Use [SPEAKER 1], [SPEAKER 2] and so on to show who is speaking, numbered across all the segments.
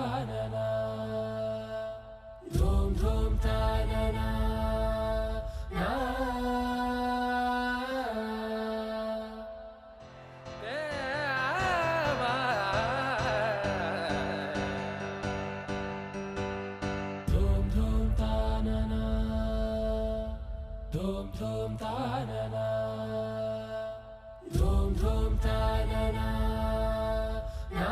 [SPEAKER 1] తాననా ధూమ్ ధూమ్ తాననా నా ధూమ్ ధూమ్ తాననా ధూమ్ ధూమ్ తాననా ధూమ్ ధూమ్ తాననా నా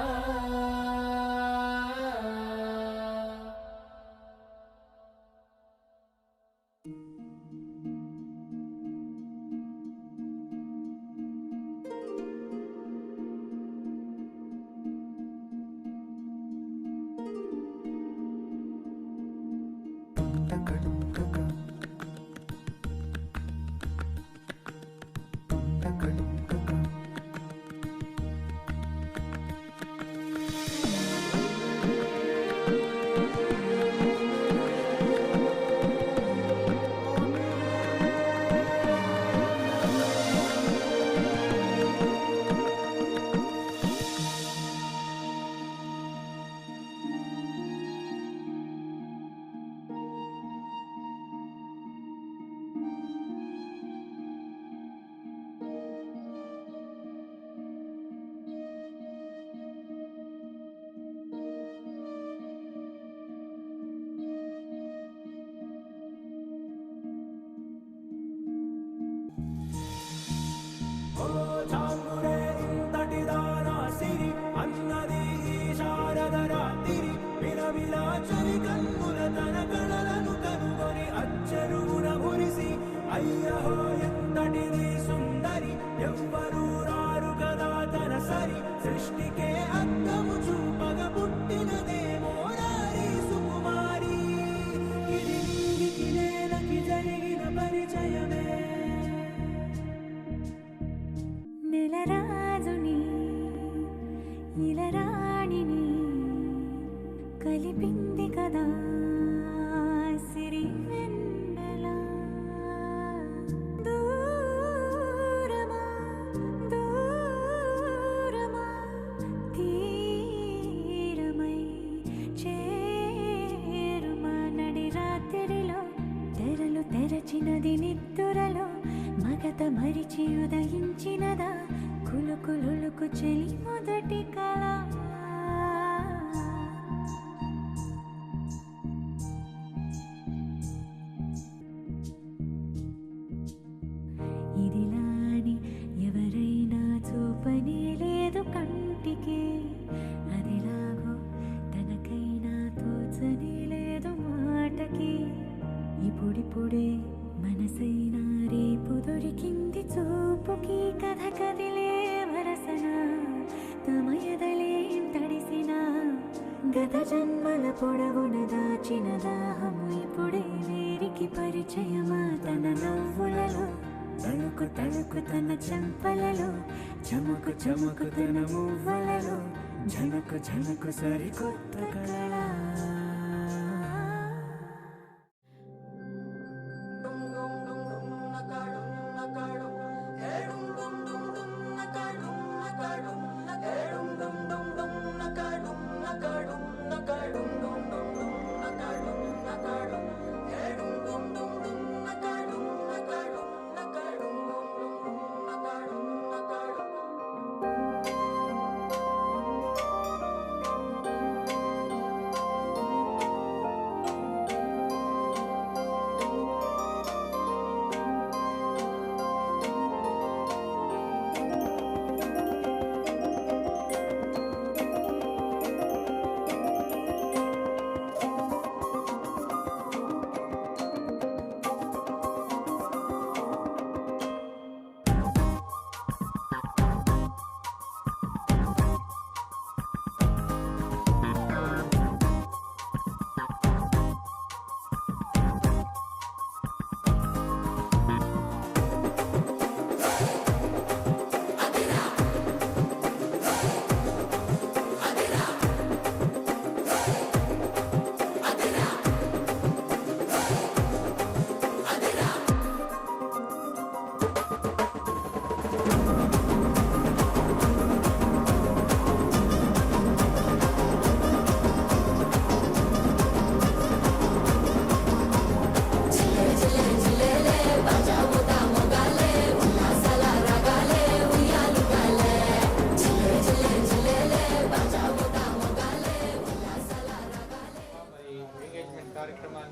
[SPEAKER 2] చాంగురే ఇంతటి దానా సిరి అన్నది ఈ శారద రాత్రి విలవిలా చలి కన్నుల తన కళలను కనుగొని అచ్చరుగున మురిసి అయ్యహో ఎంతటిది సుందరి ఎవ్వరూ రారు కదా తన సరి సృష్టికే అద్దము చూపగ పుట్టినదేమో నారీ సుకుమారి ఇది నీకి నేలకి జరిగిన పరిచయమే
[SPEAKER 3] నెలరాజుని ఇలరాణిని కలిపింది కదా సిరి వెన్నెల దూరమా దూరమా తీరమై చేరుమా నడి రాత్రిలో తెరలు తెరచినది నిద్దురలో మగత మరిచి ఉదయించినదా కులుకులుకు చెలి మొదటి కళ ఇదిలాని ఎవరైనా చూపనే లేదు కంటికి అదిలాగో తనకైనా తోచనే లేదు మాటకి ఇప్పుడిప్పుడే మనసైనా రేపు దొరికింది చూపుకి కథ కదిలే వరసన తమ ఎదలేం తడిసిన గత జన్మల పొడవున దాచిన దాహము ఇప్పుడే వీరికి పరిచయమా తన నవ్వులలో తణుకు తణుకు తన చెంపలలో చముకు చముకు తన మువ్వలలో ఝనకు ఝనకు సరికొత్త కళ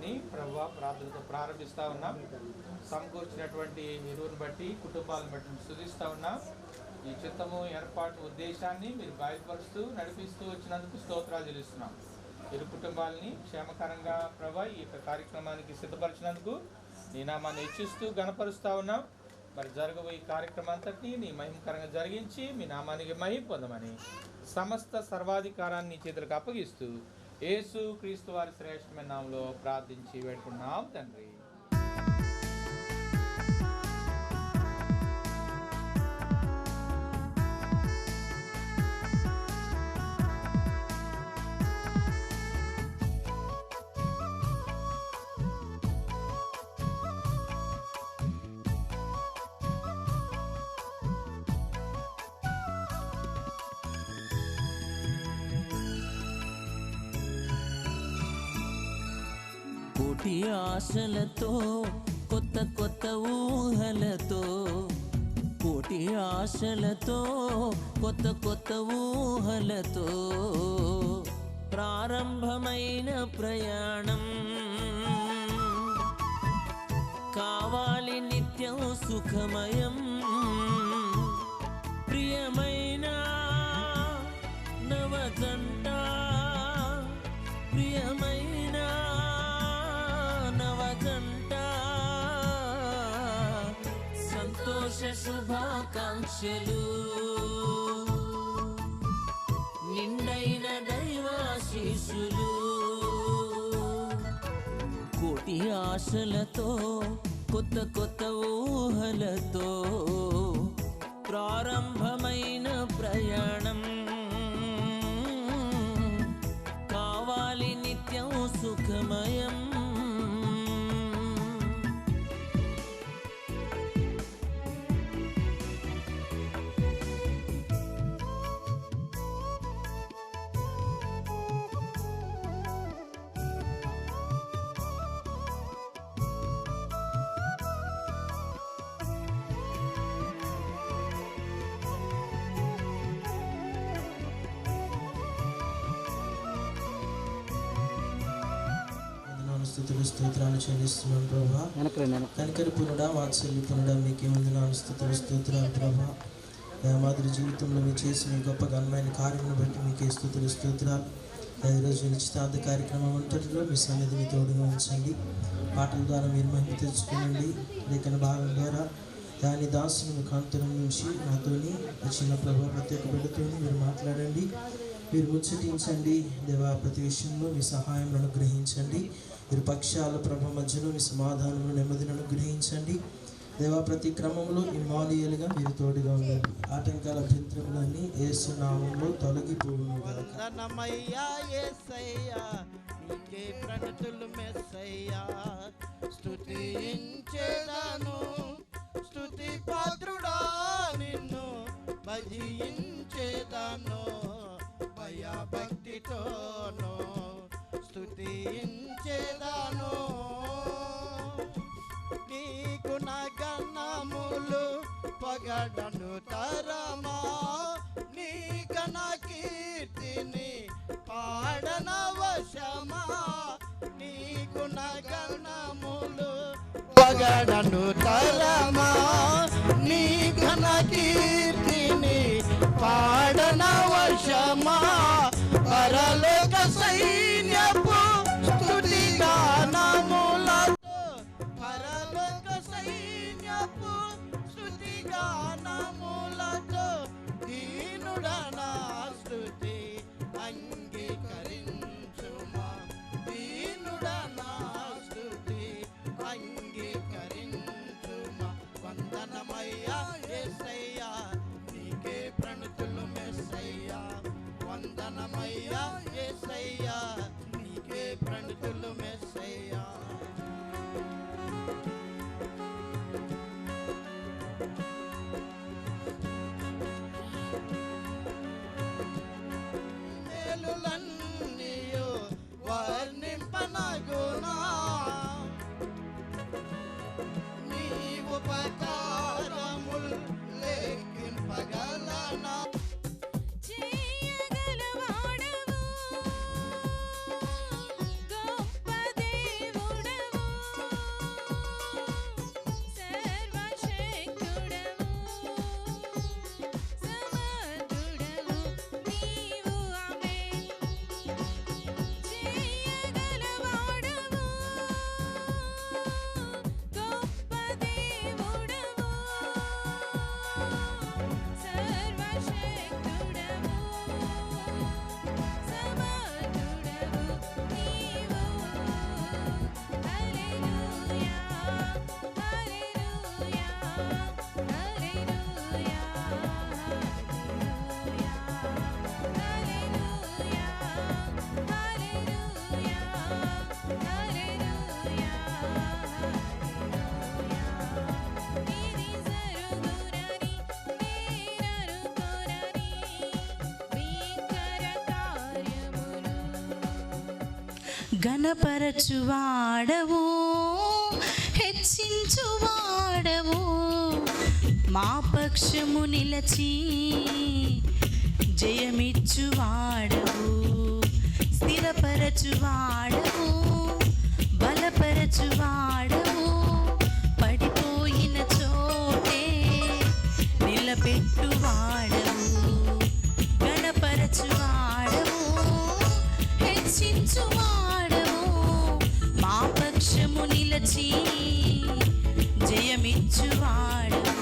[SPEAKER 4] కార్యక్రమాన్ని ప్రభువా ప్రార్థనతో ప్రారంభిస్తూ ఉన్నాం. సమకూర్చినటువంటి ఎరువును బట్టి, కుటుంబాలను బట్టి స్తుతిస్తూ ఉన్నాం. ఈ చిత్తము, ఏర్పాటు, ఉద్దేశాన్ని మీరు బయలుపరుస్తూ నడిపిస్తూ వచ్చినందుకు స్తోత్రాలు చెల్లిస్తున్నాం. ఇరు కుటుంబాలని క్షేమకరంగా ప్రభా ఈ యొక్క కార్యక్రమానికి సిద్ధపరిచినందుకు నీ నామాన్ని హెచ్చిస్తూ గణపరుస్తూ ఉన్నాం. మరి జరగబోయే ఈ కార్యక్రమం అంతటినీ నీ మహిమకరంగా జరిగించి మీ నామానికి మహిమ పొందమని సమస్త సర్వాధికారాన్ని నీ చేతులకు అప్పగిస్తూ యేసు క్రీస్తు వారి శ్రేష్టమైన నామములో ప్రార్థించి వేడుకున్నాం తండ్రి.
[SPEAKER 5] కోటి ఆశలతో కొత్త కొత్త ఊహలతో, కోటి ఆశలతో కొత్త కొత్త ఊహలతో ప్రారంభమైన ప్రయాణం కావాలి నిత్యం సుఖమయం. ప్రియమైన నవజంట, ప్రియమైన నవజంట, సంతోష శుభాకాంక్షలు, నిండైన దైవాశీస్సులు. కోటి ఆశలతో కొత్త కొత్త ఊహలతో ప్రారంభమైన ప్రయాణం కావాలి నిత్యం సుఖమయం.
[SPEAKER 6] స్తుతులు స్తోత్రాలు చెల్లిస్తున్నాను ప్రభా. కనికరపునుడా, వాత్సల్యపునుడా, మీకే వందనాలు స్తుతులు స్తోత్రాలు ప్రభా. మాదిరి జీవితంలో మీరు చేసిన గొప్ప ఘనమైన కార్యమును బట్టి మీకే స్తుతులు స్తోత్రాలు. ఈరోజు నిశ్చితార్థ కార్యక్రమం అంతటిలో మీ సన్నిధిని తోడుగా ఉంచండి. పాటల ద్వారా మీరు మహిమ తెచ్చుకోనండి. లేఖన భాగం ద్వారా దాని దాసుని ముఖాంతరం నుంచి నాతోని వచ్చిన ప్రభా ప్రత్యేక బిడ్డతోని మీరు మాట్లాడండి. మీరు ముచ్చటించండి దేవా. ప్రతి విషయంలో మీ సహాయం అనుగ్రహించండి. ఇరు పక్షాల ప్రభ మధ్యలో మీ సమాధానంలో నెమ్మదిని అనుగ్రహించండి దేవా. ప్రతి క్రమంలో ఇమ్మానుయేలుగా మీరు తోడుగా ఉండండి. ఆటంకాల అభ్యంతరములన్నీ యేసు నామములో తొలగిపోవును గాక.
[SPEAKER 7] ధనమయ్యా యేసయ్యా, నీకే ప్రణతులు మెస్సయ్యా. స్తుతించేదాను స్తుతి పాత్రుడా, నిన్ను భజించేదాను భయభక్తితోను స్తుతించేదాను. నీకు నగనములు పొగడను తరమా, నీక నా కీర్తిని పాడనవశమా. నీకు నగనములు పొగడను తరమా, నీక నా కీర్తిని పాడనవశమా. పరలోక సైన్యపు స్తుతి గానములతో, పరలోక సైన్యపు స్తుతి గానములతో దీనుడనా స్తుతి అంగీకరించుమా. దీనుడనా స్తుతి అంగీకరించుమా. వందనమయ్యా యేసయ్యా, నీకే ప్రణతులు మెస్సయ్యా. వందనమయ్యా యేసయ్యా, నీకే ప్రణతులు మెస్సయ్యా. మేలులన్నీయు వర్ణింపనగునా, నీ ఉపకారముల్ లెక్కింపగలనా.
[SPEAKER 3] చేయగలవాడవు, గొప్ప
[SPEAKER 8] ఘనపరచువాడవు హెచ్చించువాడవు మా పక్షము నిలచి జయమిచ్చువాడవు స్థిరపరచువాడవు బలపరచువాడవు పడిపోయిన చోటే నిలబెట్టువాడవు ఘనపరచువాడవు హెచ్చించువాడవు మా పక్షము నిలచి జయమిచ్చువాడవు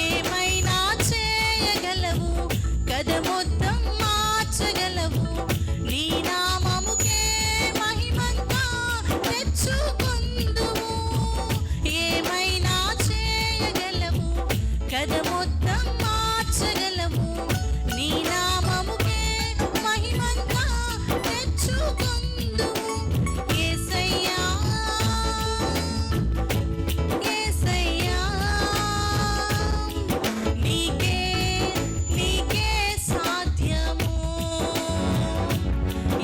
[SPEAKER 8] ఏమైనా చేయగలవు కథ మొత్తం మార్చగలవు నీ నామముకే మహిమంతా తెచ్చుకొందువు ఏమైనా చేయగలవు కథ మొత్తం మార్చగలవు నీ నామముకే మహిమంతా తెచ్చుకొందువు యేసయ్యా యేసయ్యా నీకే నీకే సాధ్యము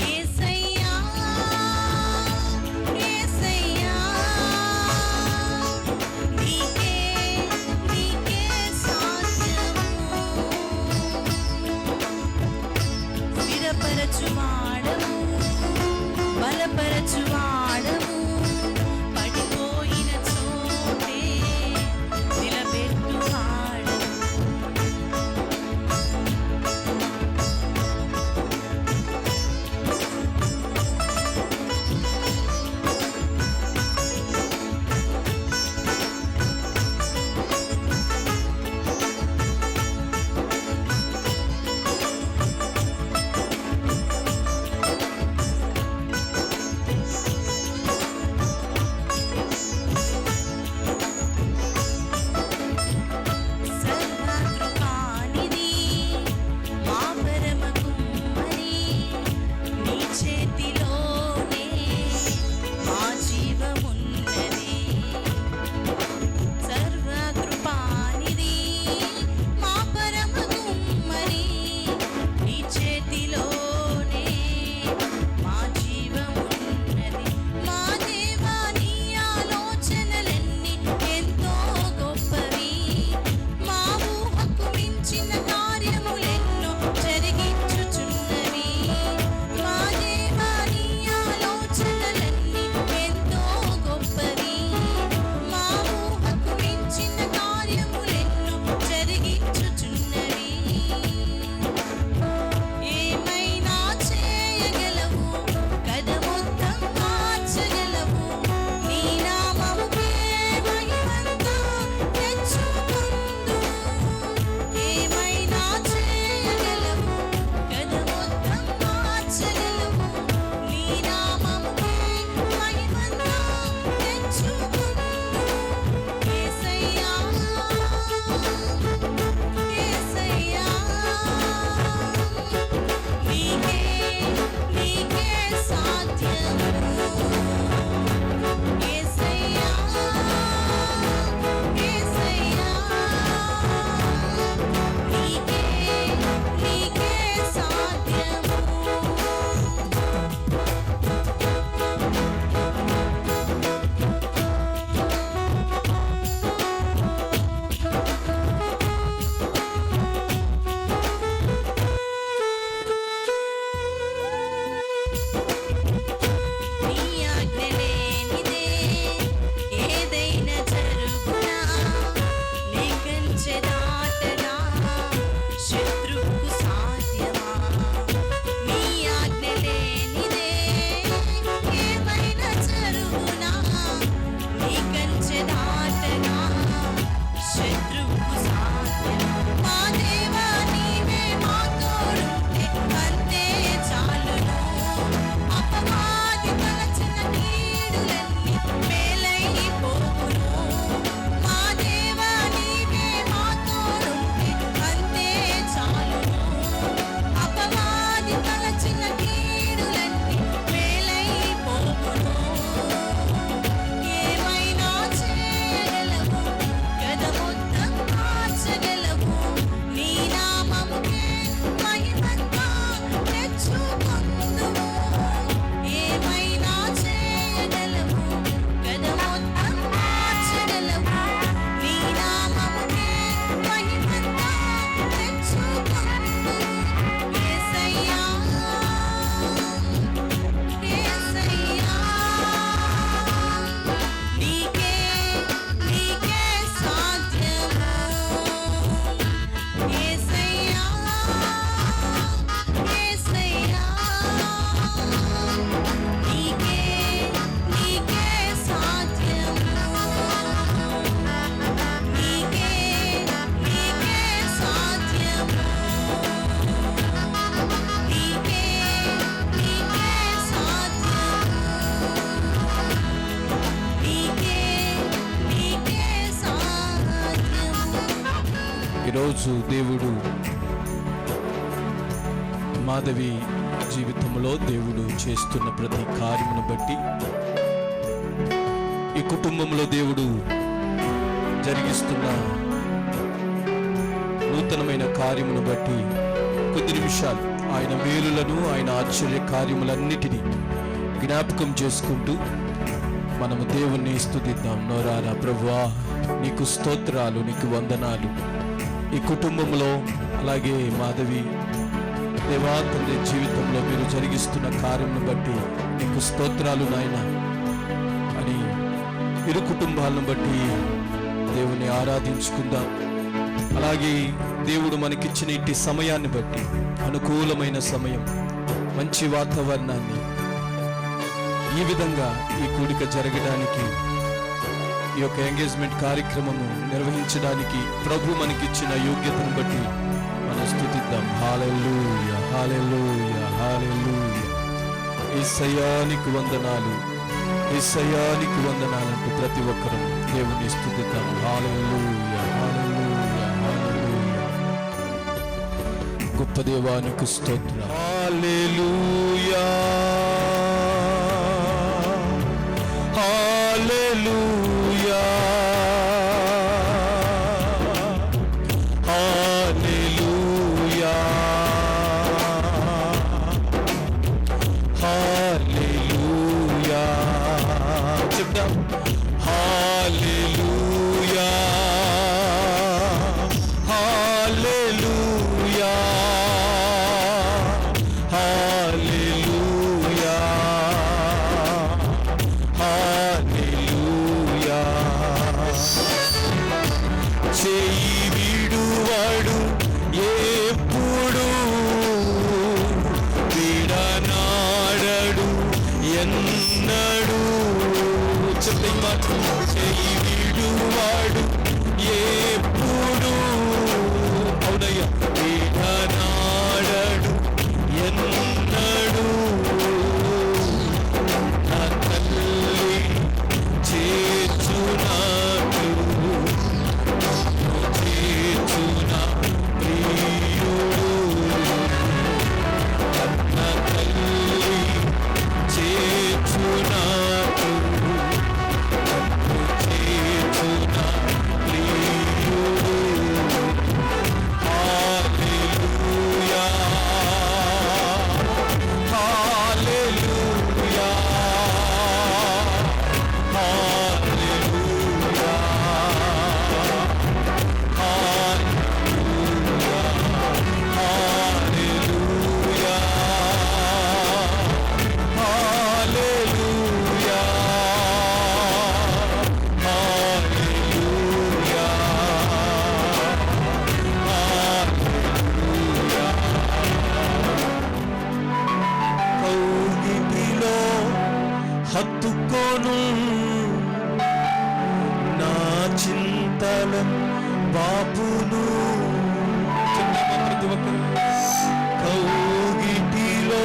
[SPEAKER 8] యేసయ్యా యేసయ్యా నీకే నీకే సాధ్యము స్థిరపరచువాడవు బలపరచువాడవు పడిపోయిన చోటే నిలబెట్టువాడవు సర్వకృపానిధి మా పరమ కుమ్మరి నీ చేతిలోనే మా జీవమున్నది సర్వకృపానిధి మా పరమ కుమ్మరి నీ చేతిలోనే మా జీవమున్నది మా దేవా నీ ఆలోచనలన్నీ ఎంతో గొప్పవి మా ఊహకు మించిన కార్యములెన్నో జరిగించుచున్నవి మా దేవా నీ ఆలోచనలన్నీ ఎంతో గొప్పవి మా ఊహకు మించిన కార్యములెన్నో జరిగించుచున్నవి ఏమైనా చేయగలవు కథ మొత్తం మార్చగలవు నీ నామముకే మహిమంతా తెచ్చుకొందువు ఏమైనా చేయగలవు కథ మొత్తం మార్చగలవు నీ నామముకే మహిమంతా తెచ్చుకొందువు యేసయ్యా యేసయ్యా నీకే నీకే సాధ్యము యేసయ్యా యేసయ్యా నీకే నీకే సాధ్యము నీ ఆజ్ఞ లేనిదే ఏదైనా జరుగునా నీ కంచె దాటనా శత్రువుకు సాధ్యమా నీ ఆజ్ఞ లేనిదే ఏమైనా జరుగునా నీ కంచె దాటనా శత్రువుకు సాధ్యమా మా దేవా నీవే మా తోడుంటే అంతే చాలును
[SPEAKER 9] ఈరోజు దేవుడు మాధవి జీవితంలో దేవుడు చేస్తున్న ప్రతి కార్యమును బట్టి, ఈ కుటుంబంలో దేవుడు జరిగిస్తున్న నూతనమైన కార్యమును బట్టి కొద్ది నిమిషాలు ఆయన మేలులను, ఆయన ఆశ్చర్య కార్యములన్నిటినీ జ్ఞాపకం చేసుకుంటూ మనము దేవుణ్ణి స్తుతిద్దాం. నోరారా ప్రభువా, నీకు స్తోత్రాలు, నీకు వందనాలు. ఈ కుటుంబంలో అలాగే మాధవి దేవా తండ్రి జీవితంలో మీరు జరిగిస్తున్న కార్యమును బట్టి నీకు స్తోత్రాలు నాయన అని ఇరు కుటుంబాలను బట్టి దేవుని ఆరాధించుకుందాం. అలాగే దేవుడు మనకిచ్చిన ఇట్టి సమయాన్ని బట్టి, అనుకూలమైన సమయం, మంచి వాతావరణాన్ని, ఈ విధంగా ఈ కూడిక జరగడానికి, ఈ యొక్క ఎంగేజ్మెంట్ కార్యక్రమము నిర్వహించడానికి ప్రభు మనకిచ్చిన యోగ్యతను బట్టి మనం స్తుతిద్దాం. హల్లెలూయా, హల్లెలూయా, హల్లెలూయా. యేసయ్యా నీకు వందనాలు, యేసయ్యా నీకు వందనాలంటూ ప్రతి ఒక్కరూ దేవుని స్తుతిద్దాం. హల్లెలూయా, హల్లెలూయా, హల్లెలూయా. గొప్ప దేవానికి స్తోత్రం. హల్లెలూయా, హల్లెలూయా, హల్లెలూయా, హల్లెలూయా. చెప్దాం. హల్లెలూయా, హల్లెలూయా, హల్లెలూయా, హల్లెలూయా. చేయి విడువాడు ఎప్పుడు, విడనాడడు ఎన్నడు. చెప్పే మాట. చేయి విడువాడు ఎప్పుడు, అవునయ్యా, విడనాడడు ఎన్నడు. నా తల్లి చేర్చునాడు, చేర్చున ప్రియుడు. నా తల్లి చేర్చునాడు, చేర్చున ప్రియుడు. హల్లెలూయా, హల్లెలూయా, హల్లెలూయా, హల్లెలూయా, హల్లెలూయా, హల్లెలూయా, హల్లెలూయా, హల్లెలూయా. కౌగిటిలో హత్తుకోను నా చింతల బాపును. చెప్తామా ప్రతి ఒక్కరు? కౌగిటిలో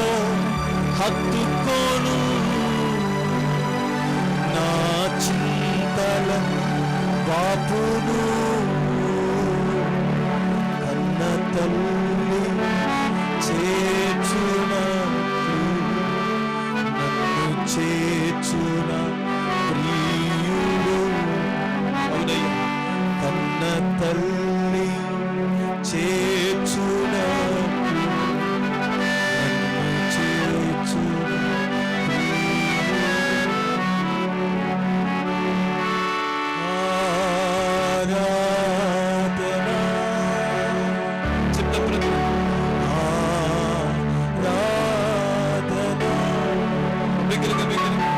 [SPEAKER 9] హత్తుకోను నా చింతల బాపును. కన్న తల్లి చేర్చున, నన్ను చేర్చున ప్రియుడు. అవునయ్య, కన్న తల్లి చేర్చున, నన్ను చేర్చున ప్రియుడు. ఆరాధనా. చెప్తాం ప్రతి. ఆరాధనా. బిగ్గరగా, బిగ్గరగా.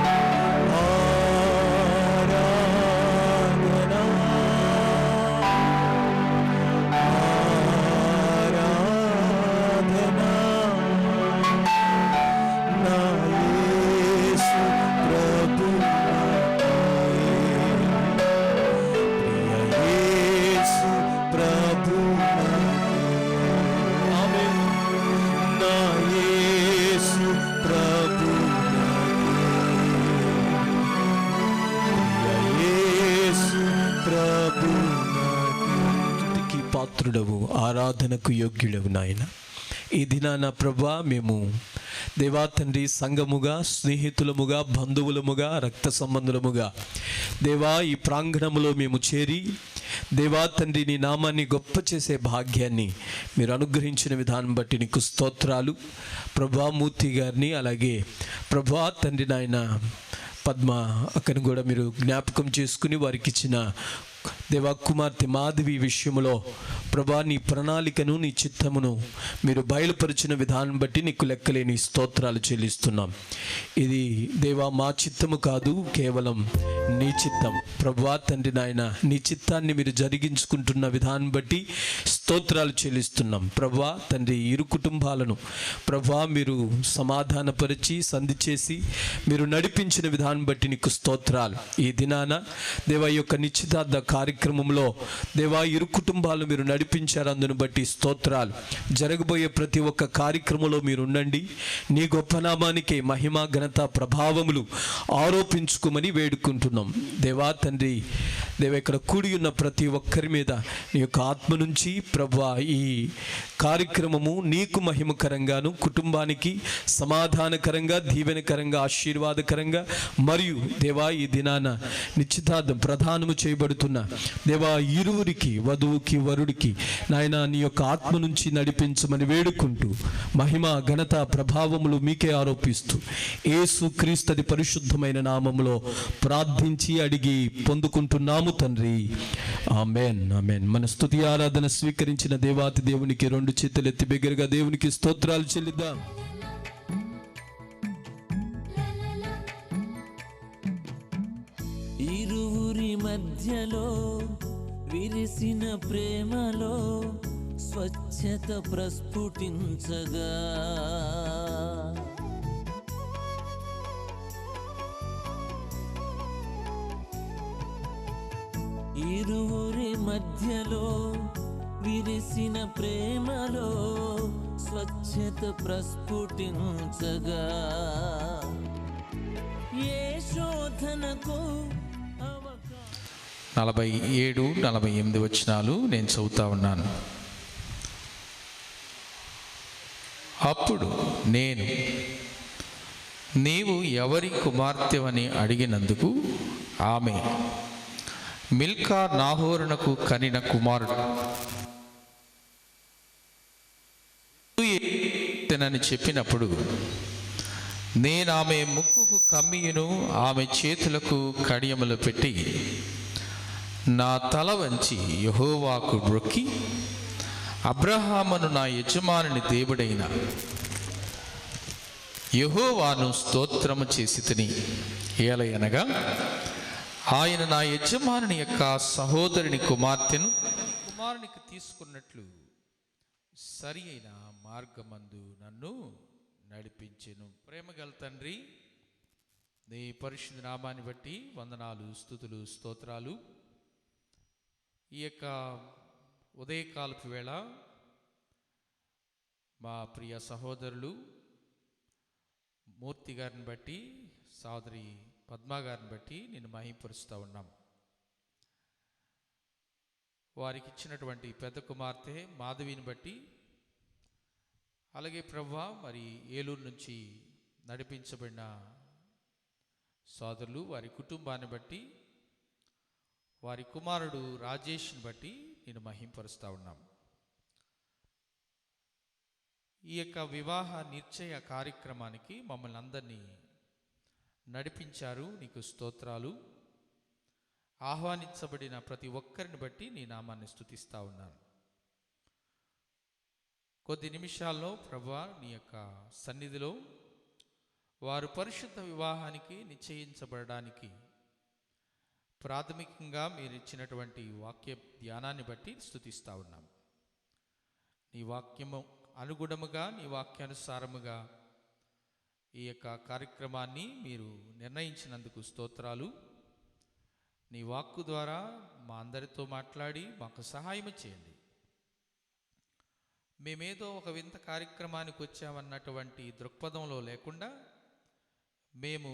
[SPEAKER 9] ఆరాధనకు యోగ్యులవు నాయన. ఈ దినాన ప్రభా మేము దేవా తండ్రి సంఘముగా, స్నేహితులముగా, బంధువులముగా, రక్త సంబంధులముగా దేవా ఈ ప్రాంగణములో మేము చేరి దేవా తండ్రి నీ నామాన్ని గొప్ప చేసే భాగ్యాన్ని మీరు అనుగ్రహించిన విధానం బట్టి నీకు స్తోత్రాలు. ప్రభా మూర్తి గారిని, అలాగే ప్రభా తండ్రి నాయన పద్మ అక్కను కూడా మీరు జ్ఞాపకం చేసుకుని వారికి ఇచ్చిన దేవా కుమార్తె మాధవి విషయంలో ప్రభా నీ ప్రణాళికను, నీ చిత్తమును మీరు బయలుపరిచిన విధానం బట్టి నీకు లెక్కలేని స్తోత్రాలు చెల్లిస్తున్నాం. ఇది దేవా మా చిత్తము కాదు, కేవలం నీ చిత్తం. ప్రభా తండ్రి నాయన నీ చిత్తాన్ని మీరు జరిగించుకుంటున్న విధానం బట్టి స్తోత్రాలు చెల్లిస్తున్నాం. ప్రభా తండ్రి ఇరు కుటుంబాలను ప్రభా మీరు సమాధానపరిచి సంధి చేసి మీరు నడిపించిన విధానం బట్టి నీకు స్తోత్రాలు. ఈ దినాన దేవా యొక్క నిశ్చితార్థ కార్యక్రమంలో దేవా ఇరు కుటుంబాలు మీరు నడిపించారు, అందును బట్టి స్తోత్రాలు. జరగబోయే ప్రతి ఒక్క కార్యక్రమంలో మీరు ఉండండి. నీ గొప్ప నామానికే మహిమ, ఘనత, ప్రభావములు ఆరోపించుకోమని వేడుకుంటున్నాం. దేవా తండ్రి దేవా ఇక్కడ కూడి ఉన్న ప్రతి ఒక్కరి మీద నీ యొక్క ఆత్మ నుంచి ప్రభా ఈ కార్యక్రమము నీకు మహిమకరంగాను, కుటుంబానికి సమాధానకరంగా, దీవెనకరంగా, ఆశీర్వాదకరంగా మరియు దేవా ఈ దినాన నిశ్చితార్థం ప్రధానము చేయబడుతున్న దేవా ఇరువురికి, వధువుకి వరుడికి నాయన నీ యొక్క ఆత్మ నుంచి నడిపించమని వేడుకుంటూ మహిమ, ఘనత, ప్రభావములు మీకే ఆరోపిస్తూ యేసు క్రీస్తు పరిశుద్ధమైన నామములో ప్రార్థించి అడిగి పొందుకుంటున్నాము తండ్రి. ఆమేన్, ఆమేన్. మన స్తుతి ఆరాధన స్వీకరించిన దేవాతి దేవునికి రెండు చేతులెత్తి బిగ్గరగా దేవునికి స్తోత్రాలు చెల్లిద్దాం.
[SPEAKER 5] ఇరువురి మధ్యలో విరిసిన ప్రేమలో స్వచ్ఛత ప్రస్ఫుటించగా ఇరువురి మధ్యలో విరిసిన ప్రేమలో స్వచ్ఛత ప్రస్ఫుటించగా ఏ శోధనకు
[SPEAKER 4] 47, 48 వచనాలు నేను చదువుతా ఉన్నాను. అప్పుడు నేను, నీవు ఎవరి కుమార్తెవని అడిగినందుకు ఆమె, మిల్కా నాహోరునకు కనిన కుమారుడు అని చెప్పినప్పుడు నేను ఆమె ముక్కుకు కమ్మియును ఆమె చేతులకు కడియములు పెట్టి నా తల వంచి యెహోవాకు మొక్కి అబ్రహామును నా యజమానుని దేవుడైన యెహోవాను స్తోత్రము చేసి తిని, ఏలయనగా ఆయన నా యజమానుని యొక్క సహోదరుని కుమారునికి తీసుకున్నట్లు సరి అయిన మార్గమందు నన్ను నడిపించెను. ప్రేమగల తండ్రి, నీ పరిశుద్ధ నామాన్ని బట్టి వందనాలు, స్తుతులు, స్తోత్రాలు. ఈ యొక్క ఉదయకాలపు వేళ మా ప్రియ సహోదరులు మూర్తి గారిని బట్టి, సోదరి పద్మా గారిని బట్టి నేను మహింపరుస్తూ ఉన్నాం. వారికి ఇచ్చినటువంటి పెద్ద కుమార్తె మాధవిని బట్టి, అలాగే ప్రభువా మరి ఏలూరు నుంచి నడిపించబడిన సోదరులు వారి కుటుంబాన్ని బట్టి, వారి కుమారుడు రాజేష్ని బట్టి నేను మహింపరుస్తూ ఉన్నాం. ఈ యొక్క వివాహ నిశ్చయ కార్యక్రమానికి మమ్మల్ని అందరినీ నడిపించారు, నీకు స్తోత్రాలు. ఆహ్వానించబడిన ప్రతి ఒక్కరిని బట్టి నీ నామాన్ని స్తుతిస్తూ ఉన్నాను. కొద్ది నిమిషాల్లో ప్రభువా నీ యొక్క సన్నిధిలో వారు పరిశుద్ధ వివాహానికి నిశ్చయించబడడానికి ప్రాథమికంగా మీరు ఇచ్చినటువంటి వాక్య ధ్యానాన్ని బట్టి స్తుతిస్తూ ఉన్నాం. నీ వాక్యము అనుగుణముగా, నీ వాక్యానుసారముగా ఈ యొక్క కార్యక్రమాన్ని మీరు నిర్ణయించినందుకు స్తోత్రాలు. నీ వాక్కు ద్వారా మా అందరితో మాట్లాడి మాకు సహాయం చేయండి. మేమేదో ఒక వింత కార్యక్రమానికి వచ్చామన్నటువంటి దృక్పథంలో లేకుండా, మేము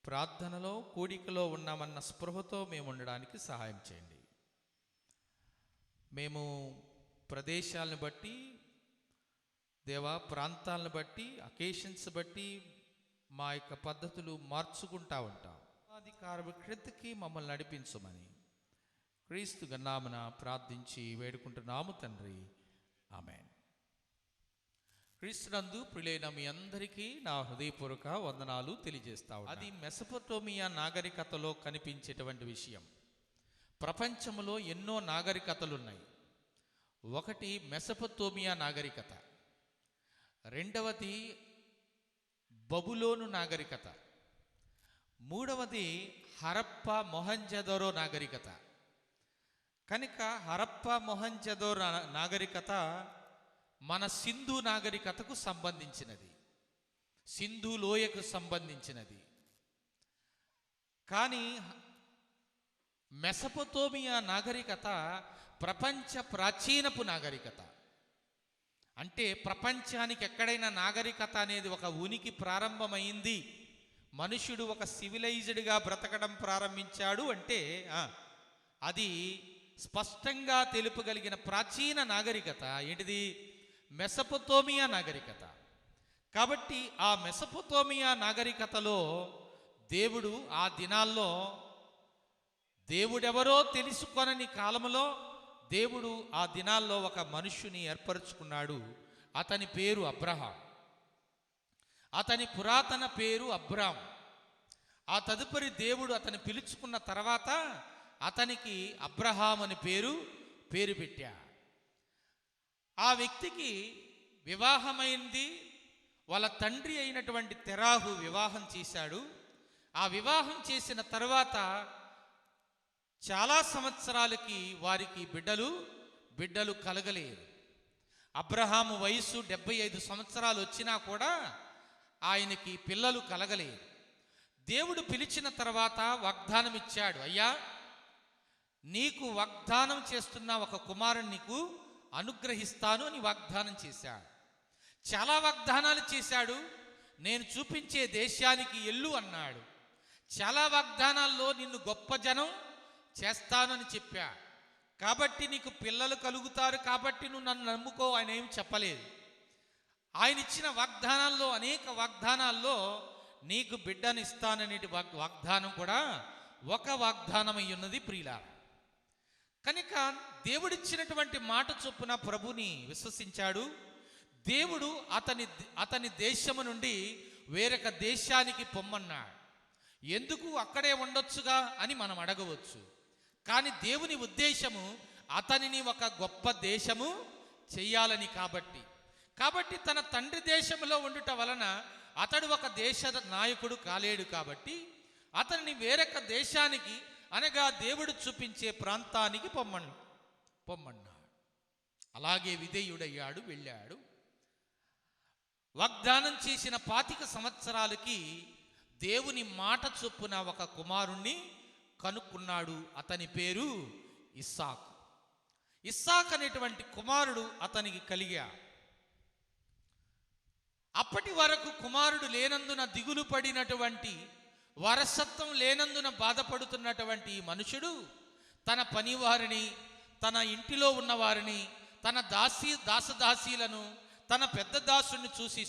[SPEAKER 4] ప్రార్థనలో, కూడికలో ఉన్నామన్న స్పృహతో మేము ఉండడానికి సహాయం చేయండి. మేము ప్రదేశాలను బట్టి దేవా, ప్రాంతాలను బట్టి, అకేషన్స్ బట్టి మా యొక్క పద్ధతులు మార్చుకుంటా ఉంటాం. అధికార క్రిందకి మమ్మల్ని నడిపించమని క్రీస్తు నామమున ప్రార్థించి వేడుకుంటున్నాము తండ్రి, ఆమేన్. క్రీస్తునందు ప్రియులైన మీ అందరికీ నా హృదయపూర్వక వందనాలు తెలియజేస్తా ఉన్నాను. అది మెసొపొటేమియా నాగరికతలో కనిపించేటువంటి విషయం. ప్రపంచంలో ఎన్నో నాగరికతలు ఉన్నాయి. ఒకటి మెసొపొటేమియా నాగరికత, రెండవది బబులోను నాగరికత, మూడవది హరప్ప మొహంజదరో నాగరికత. కనుక హరప్ప మొహంజదరో నాగరికత మన సింధు నాగరికతకు సంబంధించినది, సింధు లోయకు సంబంధించినది. కానీ మెసొపొటేమియా నాగరికత ప్రపంచ ప్రాచీనపు నాగరికత. అంటే ప్రపంచానికి ఎక్కడైనా నాగరికత అనేది ఒక ఉనికి ప్రారంభమైంది, మనుషుడు ఒక సివిలైజ్డ్గా బ్రతకడం ప్రారంభించాడు అంటే అది స్పష్టంగా తెలుపగలిగిన ప్రాచీన నాగరికత ఏంటిది? మెసొపొటేమియా నాగరికత. కాబట్టి ఆ మెసొపొటేమియా నాగరికతలో దేవుడు ఆ దినాల్లో దేవుడెవరో తెలుసుకొనని కాలంలో దేవుడు ఆ దినాల్లో ఒక మనుష్యుని ఏర్పరచుకున్నాడు. అతని పేరు అబ్రహాం. అతని పురాతన పేరు అబ్రాం. ఆ తదుపరి దేవుడు అతని పిలుచుకున్న తర్వాత అతనికి అబ్రహాం అని పేరు పెట్టాడు. ఆ వ్యక్తికి వివాహమైంది. వాళ్ళ తండ్రి అయినటువంటి తెరాహు వివాహం చేశాడు. ఆ వివాహం చేసిన తర్వాత చాలా సంవత్సరాలకి వారికి బిడ్డలు కలగలేరు. అబ్రహాము వయసు 75 సంవత్సరాలు వచ్చినా కూడా ఆయనకి పిల్లలు కలగలేరు. దేవుడు పిలిచిన తర్వాత వాగ్దానం ఇచ్చాడు, అయ్యా నీకు వాగ్దానం చేస్తున్న ఒక కుమారుని నీకు అనుగ్రహిస్తాను అని వాగ్దానం చేశాడు. చాలా వాగ్దానాలు చేశాడు. నేను చూపించే దేశానికి ఎల్లు అన్నాడు. చాలా వాగ్దానాల్లో నిన్ను గొప్ప జనం చేస్తానని చెప్పా. కాబట్టి నీకు పిల్లలు కలుగుతారు, కాబట్టి నువ్వు నన్ను నమ్ముకో ఆయన ఏమి చెప్పలేదు. ఆయన ఇచ్చిన వాగ్దానాల్లో అనేక వాగ్దానాల్లో నీకు బిడ్డను ఇస్తాననేటి వాగ్దానం కూడా ఒక వాగ్దానం అయి ఉన్నది ప్రియులారా. కనుక దేవుడిచ్చినటువంటి మాట చొప్పున ప్రభుని విశ్వసించాడు. దేవుడు అతని దేశము నుండి వేరొక దేశానికి పొమ్మన్నాడు. ఎందుకు అక్కడే ఉండొచ్చుగా అని మనం అడగవచ్చు. కానీ దేవుని ఉద్దేశము అతనిని ఒక గొప్ప దేశము చెయ్యాలని. కాబట్టి తన తండ్రి దేశంలో ఉండుట వలన అతడు ఒక దేశ నాయకుడు కాలేడు. కాబట్టి అతనిని వేరొక దేశానికి అనగా దేవుడు చూపించే ప్రాంతానికి పొమ్మన్నాడు. అలాగే విధేయుడయ్యాడు, వెళ్ళాడు. వాగ్దానం చేసిన 25 సంవత్సరాలకి దేవుని మాట చొప్పున ఒక కుమారుణ్ణి కనుక్కున్నాడు. అతని పేరు ఇస్సాకు. ఇస్సాకు అనేటువంటి కుమారుడు అతనికి కలిగాడు. అప్పటి వరకు కుమారుడు లేనందున దిగులు పడినటువంటి, వారసత్వం లేనందున బాధపడుతున్నటువంటి మనుషుడు తన పనివారిని, తన ఇంటిలో ఉన్నవారిని, తన దాసదాసీలను, తన పెద్ద దాసుని చూసి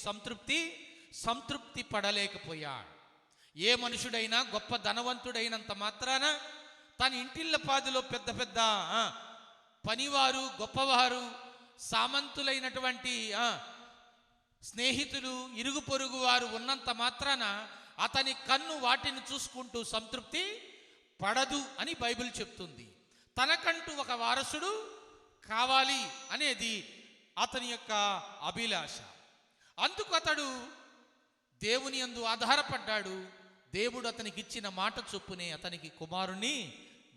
[SPEAKER 4] సంతృప్తి పడలేకపోయాడు. ఏ మనుషుడైనా గొప్ప ధనవంతుడైనంత మాత్రాన తన ఇంటిల్లపాదిలో పెద్ద పనివారు, గొప్పవారు, సామంతులైనటువంటి స్నేహితులు, ఇరుగు పొరుగు వారు ఉన్నంత మాత్రాన అతని కన్ను వాటిని చూసుకుంటూ సంతృప్తి పడదు అని బైబిల్ చెప్తుంది. తనకంటూ ఒక వారసుడు కావాలి అనేది అతని యొక్క అభిలాష. అందుకు అతడు దేవుని యందు ఆధారపడ్డాడు. దేవుడు అతనికి ఇచ్చిన మాట చొప్పునే అతనికి కుమారుణ్ణి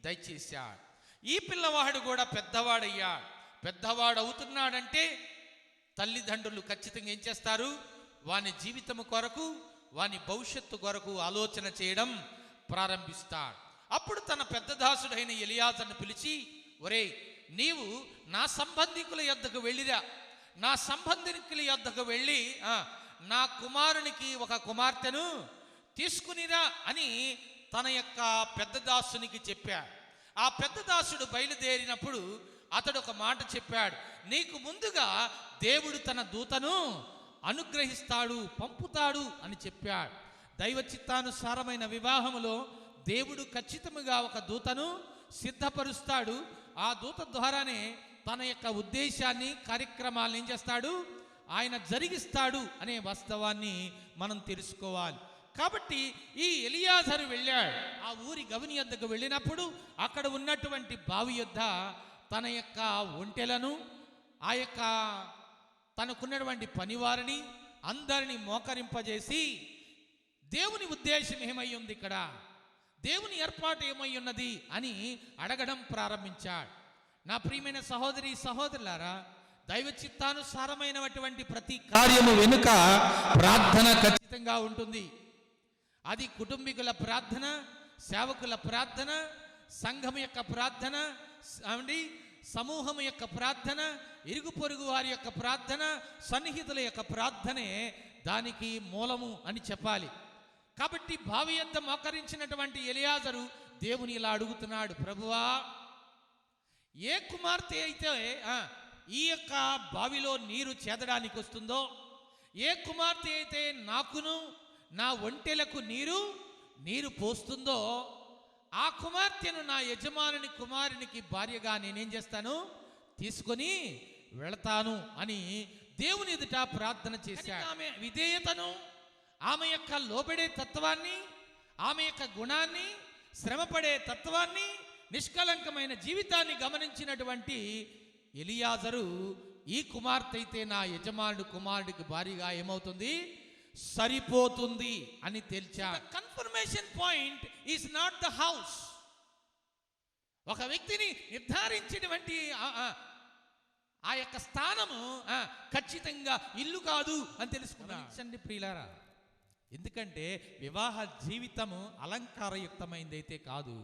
[SPEAKER 4] దయచేశాడు. ఈ పిల్లవాడు కూడా పెద్దవాడయ్యాడు. పెద్దవాడవుతున్నాడంటే తల్లిదండ్రులు ఖచ్చితంగా ఏం చేస్తారు? వాని జీవితము కొరకు, వాని భవిష్యత్తు కొరకు ఆలోచన చేయడం ప్రారంభిస్తాడు. అప్పుడు తన పెద్ద దాసుడైన ఎలియాజరును పిలిచి, ఒరే నీవు నా సంబంధికుల యొద్దకు వెళ్ళిరా, నా సంబంధికుల యొద్దకు వెళ్ళి నా కుమారునికి ఒక కుమార్తెను తీసుకునిరా అని తన యొక్క పెద్ద దాసునికి చెప్పాడు. ఆ పెద్ద దాసుడు బయలుదేరినప్పుడు అతడు ఒక మాట చెప్పాడు, నీకు ముందుగా దేవుడు తన దూతను అనుగ్రహిస్తాడు, పంపుతాడు అని చెప్పాడు. దైవ చిత్తానుసారమైన వివాహములో దేవుడు ఖచ్చితంగా ఒక దూతను సిద్ధపరుస్తాడు. ఆ దూత ద్వారానే తన యొక్క ఉద్దేశాన్ని, కార్యక్రమాలను ఏం చేస్తాడు, ఆయన జరిగిస్తాడు అనే వాస్తవాన్ని మనం తెలుసుకోవాలి. కాబట్టి ఈ ఎలియాజరు వెళ్ళాడు. ఆ ఊరి గవిని యొద్దకు వెళ్ళినప్పుడు అక్కడ ఉన్నటువంటి బావి యొద్ద తన యొక్క ఒంటెలను, ఆ యొక్క తనకున్నటువంటి పనివారిని అందరినీ మోకరింపజేసి దేవుని ఉద్దేశం ఏమై ఉంది, ఇక్కడ దేవుని ఏర్పాటు ఏమై ఉన్నది అని అడగడం ప్రారంభించాడు. నా ప్రియమైన సహోదరి సహోదరులారా, దైవ చిత్తానుసారమైనటువంటి ప్రతి కార్యము వెనుక ప్రార్థన ఖచ్చితంగా ఉంటుంది. అది కుటుంబీకుల ప్రార్థన, సేవకుల ప్రార్థన, సంఘం యొక్క ప్రార్థన, సమూహం యొక్క ప్రార్థన, ఇరుగు పొరుగు వారి యొక్క ప్రార్థన, సన్నిహితుల యొక్క ప్రార్థనే దానికి మూలము అని చెప్పాలి. కాబట్టి బావి యొద్ద మోకరించినటువంటి ఎలియాజరు దేవుని ఇలా అడుగుతున్నాడు, ప్రభువా, ఏ కుమార్తె అయితే ఈ యొక్క బావిలో నీరు చేదడానికి వస్తుందో, ఏ కుమార్తె అయితే నాకును నా ఒంటెలకు నీరు పోస్తుందో, ఆ కుమార్తెను నా యజమానుని కుమారునికి భార్యగా నేనేం చేస్తాను, తీసుకొని వెళతాను అని దేవుని ఎదుట ప్రార్థన చేశాడు. ఆమె విధేయతను, ఆమె యొక్క లోబడే తత్వాన్ని, ఆమె యొక్క గుణాన్ని, శ్రమపడే తత్వాన్ని, నిష్కలంకమైన జీవితాన్ని గమనించినటువంటి ఎలియాజరు, ఈ కుమార్తె అయితే నా యజమానుడు కుమారుడికి భారీగా ఏమవుతుంది, సరిపోతుంది అని తేల్చాడు. Confirmation point is not the house. ఒక వ్యక్తిని నిర్ధారించినటువంటి ఆ యొక్క స్థానము ఖచ్చితంగా ఇల్లు కాదు అని తెలుసుకున్నాడు. ప్రియులారా, ఎందుకంటే వివాహ జీవితము అలంకారయుక్తమైనదైతే కాదు,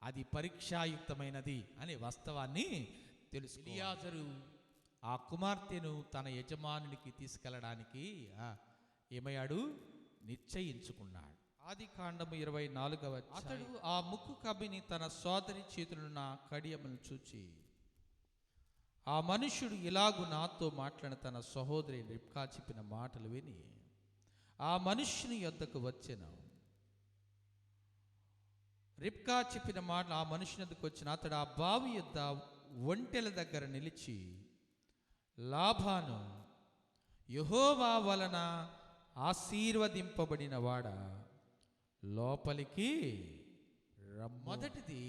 [SPEAKER 4] అది పరీక్షాయుక్తమైనది అనే వాస్తవాన్ని తెలుసు. ఎలియాజరు ఆ కుమార్తెను తన యజమానునికి తీసుకెళ్ళడానికి ఏమయ్యాడు, నిశ్చయించుకున్నాడు. ఆదికాండము 24వ అతడు ఆ ముక్కు కబ్బిని తన సోదరి చేతులున్న కడియమును చూచి, ఆ మనుష్యుడు ఇలాగు నాతో మాట్లాడిన తన సహోదరి రిబ్కా చెప్పిన మాటలు విని ఆ మనుష్యుని యొద్దకు వచ్చెను. రిబ్కా చెప్పిన మాటలు ఆ మనుషుని యొద్దకు వచ్చిన అతడు ఆ బావి యొద్ద ఒంటెల దగ్గర నిలిచి, లాబాను, యెహోవా వలన ఆశీర్వదింపబడిన వాడా, లోపలికి రమ్ము. మొదటిది,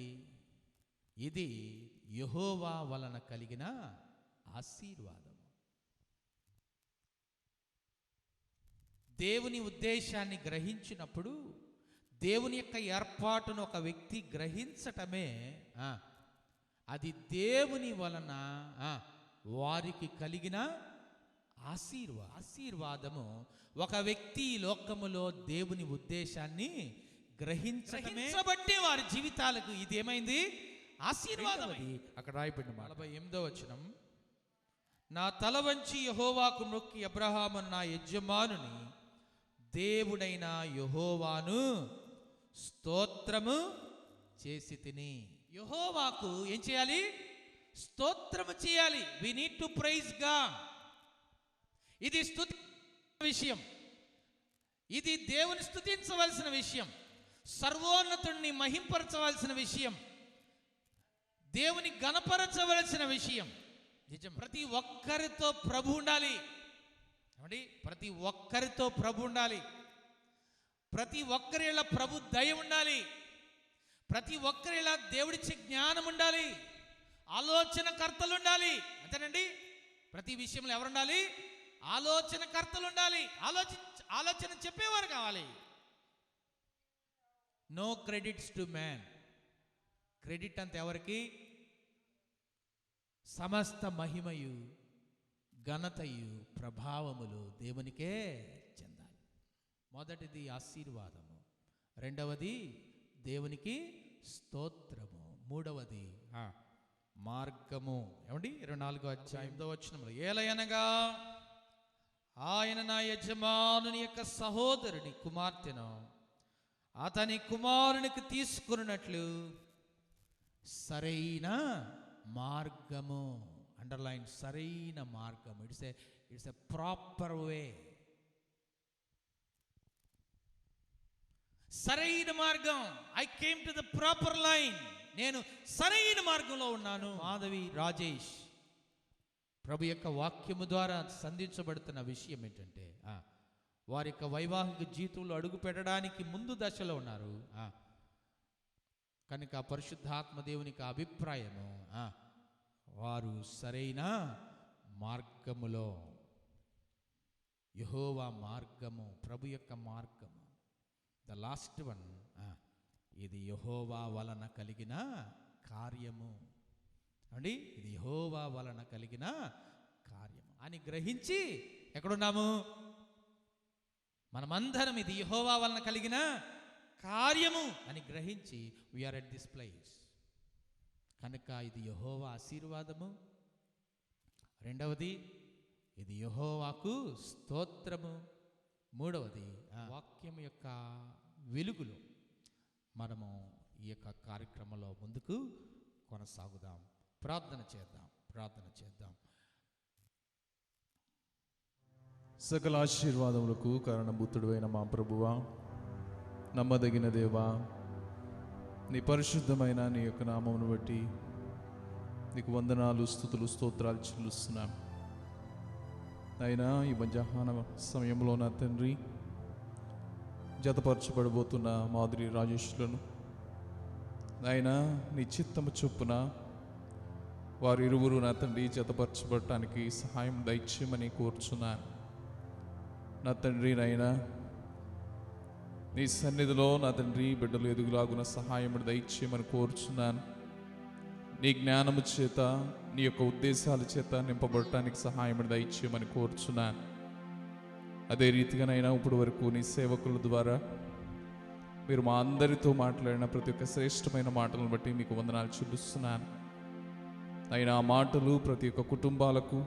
[SPEAKER 4] ఇది యెహోవా వలన కలిగిన ఆశీర్వాదం. దేవుని ఉద్దేశాన్ని గ్రహించినప్పుడు, దేవుని యొక్క ఏర్పాటును ఒక వ్యక్తి గ్రహించటమే అది దేవుని వలన వారికి కలిగిన ఆశీర్వాదము. ఒక వ్యక్తి లోకములో దేవుని ఉద్దేశాన్ని గ్రహించబట్టి వారి జీవితాలకు ఇది ఏమైంది, ఆశీర్వాదం. అక్కడ రాయబడిన 48వ వచనం, నా తల వంచి యెహోవాకు మొక్కి అబ్రహాము నా యజమానుని దేవుడైన యెహోవాను స్తోత్రము చేసి తిని. యెహోవాకు ఏం చేయాలి, స్తోత్రము చేయాలి. We need to praise God. ఇది స్తుతి విషయం, ఇది దేవుని స్తుతించవలసిన విషయం, సర్వోన్నతుడిని మహింపరచవలసిన విషయం, దేవుని గణపరచవలసిన విషయం. నిజం. ప్రతి ఒక్కరితో ప్రభు ఉండాలి. ప్రతి ఒక్కరితో ప్రభు ఉండాలి. ప్రతి ఒక్కరిలా ప్రభు దయ ఉండాలి. ప్రతి ఒక్కరిలా దేవుడిచ్చే జ్ఞానం ఉండాలి. ఆలోచనకర్తలు ఉండాలి. అంతేనండి. ప్రతి విషయంలో ఎవరు ఉండాలి, ఆలోచనకర్తలు ఉండాలి. ఆలోచన చెప్పేవారు కావాలి. No credits to man. Credit అంత ఎవరికి, సమస్త మహిమయు ఘనతయు ప్రభావములు దేవునికే చెందాలి. మొదటిది ఆశీర్వాదము, రెండవది దేవునికి స్తోత్రము, మూడవది మార్గము. ఏమండి 24వ అధ్యాయం 8వ వచనంలో, ఏలయనగా ఆయన నా యజమానుని యొక్క సహోదరుని కుమార్తెను అతని కుమారునికి తీసుకున్నట్లు సరైన
[SPEAKER 10] మార్గము. అండర్లైన్, సరైన మార్గం. It's a proper way. సరైన మార్గం. I came to the proper line. నేను సరైన మార్గంలో ఉన్నాను. మాధవి, రాజేష్ ప్రభు యొక్క వాక్యము ద్వారా సంధించబడుతున్న విషయం ఏంటంటే, వారి యొక్క వైవాహిక జీవితంలో అడుగు పెట్టడానికి ముందు దశలో ఉన్నారు. కనుక పరిశుద్ధాత్మ దేవునికి అభిప్రాయము, వారు సరైన మార్గములో, యెహోవా మార్గము, ప్రభు యొక్క మార్గము. ద లాస్ట్ వన్, ఇది యెహోవా వలన కలిగిన కార్యము అండి. ఇది యెహోవా వలన కలిగిన కార్యము అని గ్రహించి ఎక్కడున్నాము మనమందరం? ఇది యెహోవా వలన కలిగిన కార్యము అని గ్రహించి వీఆర్ ఎట్ దిస్ ప్లేస్. కనుక ఇది యెహోవా ఆశీర్వాదము. రెండవది, ఇది యెహోవాకు స్తోత్రము. మూడవది, వాక్యం యొక్క వెలుగులో మనము ఈ యొక్క కార్యక్రమంలో ముందుకు కొనసాగుదాం. ప్రార్థన చేద్దాం.
[SPEAKER 11] సకల ఆశీర్వాదములకు కారణభూతుడైన మా ప్రభువా, నమ్మదగిన దేవా, నీ పరిశుద్ధమైన నీ యొక్క నామమును బట్టి నీకు వందనాలు, స్తుతులు, స్తోత్రాలు చెల్లిస్తున్నాం. అయినా ఈ మధ్యాహ్న సమయంలో నా తండ్రి, జతపరచబడబోతున్న మాధురి, రాజేష్లను అయినా నీ చిత్తము చొప్పున వారిరువురు నా తండ్రి జతపరచబడటానికి సహాయం దయచేయమని కోరుచున్నాను. నా తండ్రి నైనా నీ సన్నిధిలో నా తండ్రి బిడ్డలు ఎదుగులాగున సహాయం దయచేయమని కోరుచున్నాను. నీ జ్ఞానము చేత, నీ యొక్క ఉద్దేశాల చేత నింపబడటానికి సహాయం దయచేయమని కోరుచున్నాను. అదే రీతిగానైనా ఇప్పుడు వరకు నీ సేవకుల ద్వారా మీరు మా అందరితో మాట్లాడిన ప్రతి ఒక్క శ్రేష్టమైన మాటలను బట్టి మీకు వందనాలు చెల్లిస్తున్నాను. అయినా ఆ మాటలు ప్రతి ఒక్క కుటుంబాలకు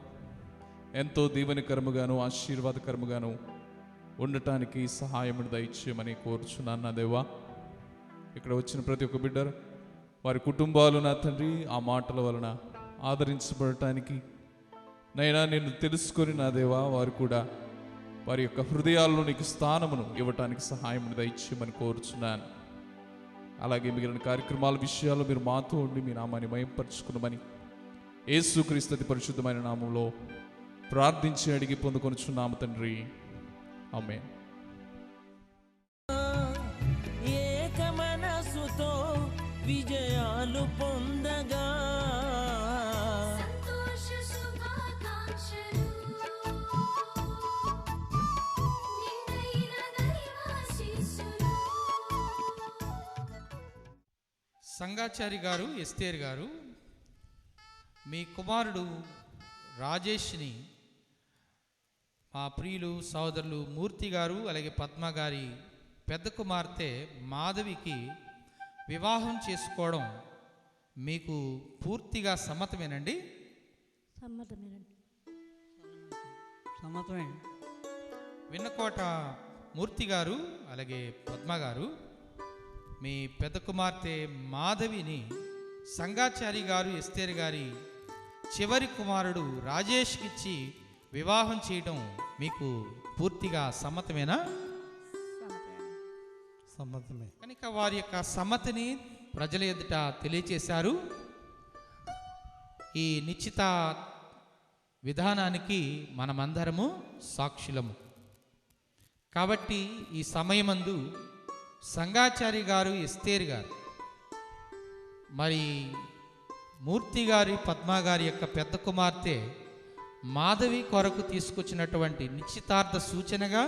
[SPEAKER 11] ఎంతో దీవెనకరముగాను ఆశీర్వాదకరముగాను ఉండటానికి సహాయం దయచేయమని కోరుచున్నాను. నా దేవా, ఇక్కడ వచ్చిన ప్రతి ఒక్క బిడ్డ, వారి కుటుంబాలు నా తండ్రి ఆ మాటల వలన ఆదరించబడటానికి నైనా నేను తెలుసుకొని నా దేవా, వారు కూడా వారి యొక్క హృదయాల్లో నీకు స్థానమును ఇవ్వటానికి సహాయం దయచేయమని కోరుచున్నాను. అలాగే మిగిలిన కార్యక్రమాల విషయాల్లో మీరు మాతో ఉండి మీ నామాన్ని మహిమపరచుకున్నామని యేసుక్రీస్తు అతి పరిశుద్ధమైన నామంలో ప్రార్థించి అడిగి పొందుకొనుచున్నాము తండ్రి. ఆమేన్.
[SPEAKER 5] ఏక మనసుతో విజయాలు పొందగా
[SPEAKER 3] సంతోష శుభాకాంక్షలు నిండైన దైవాశీస్సులు.
[SPEAKER 10] సంగాచారి గారు, ఎస్తేర్ గారు, మీ కుమారుడు రాజేష్ని మా ప్రియులు సోదరులు మూర్తి గారు అలాగే పద్మ గారి పెద్ద కుమార్తె మాధవికి వివాహం చేసుకోవడం మీకు పూర్తిగా సమ్మతమేనండి?
[SPEAKER 12] సమ్మతమే.
[SPEAKER 10] విన్నకోట మూర్తి గారు అలాగే పద్మ గారు మీ పెద్ద కుమార్తె మాధవిని సంగాచారి గారు, ఎస్తేర్ గారి చివరి కుమారుడు రాజేష్కి ఇచ్చి వివాహం చేయడం మీకు పూర్తిగా సమ్మతమేనా?
[SPEAKER 12] సమ్మతమే.
[SPEAKER 10] కనుక వారి యొక్క సమ్మతిని ప్రజల ఎదుట తెలియచేశారు. ఈ నిశ్చిత విధానానికి మనమందరము సాక్షులము. కాబట్టి ఈ సమయమందు సంగాచారి గారు, ఎస్తేర్ గారు, మరి మూర్తి గారి, పద్మ గారి యొక్క పెద్ద కుమార్తె మాధవి కొరకు తీసుకొచ్చినటువంటి నిశ్చితార్థ సూచనగా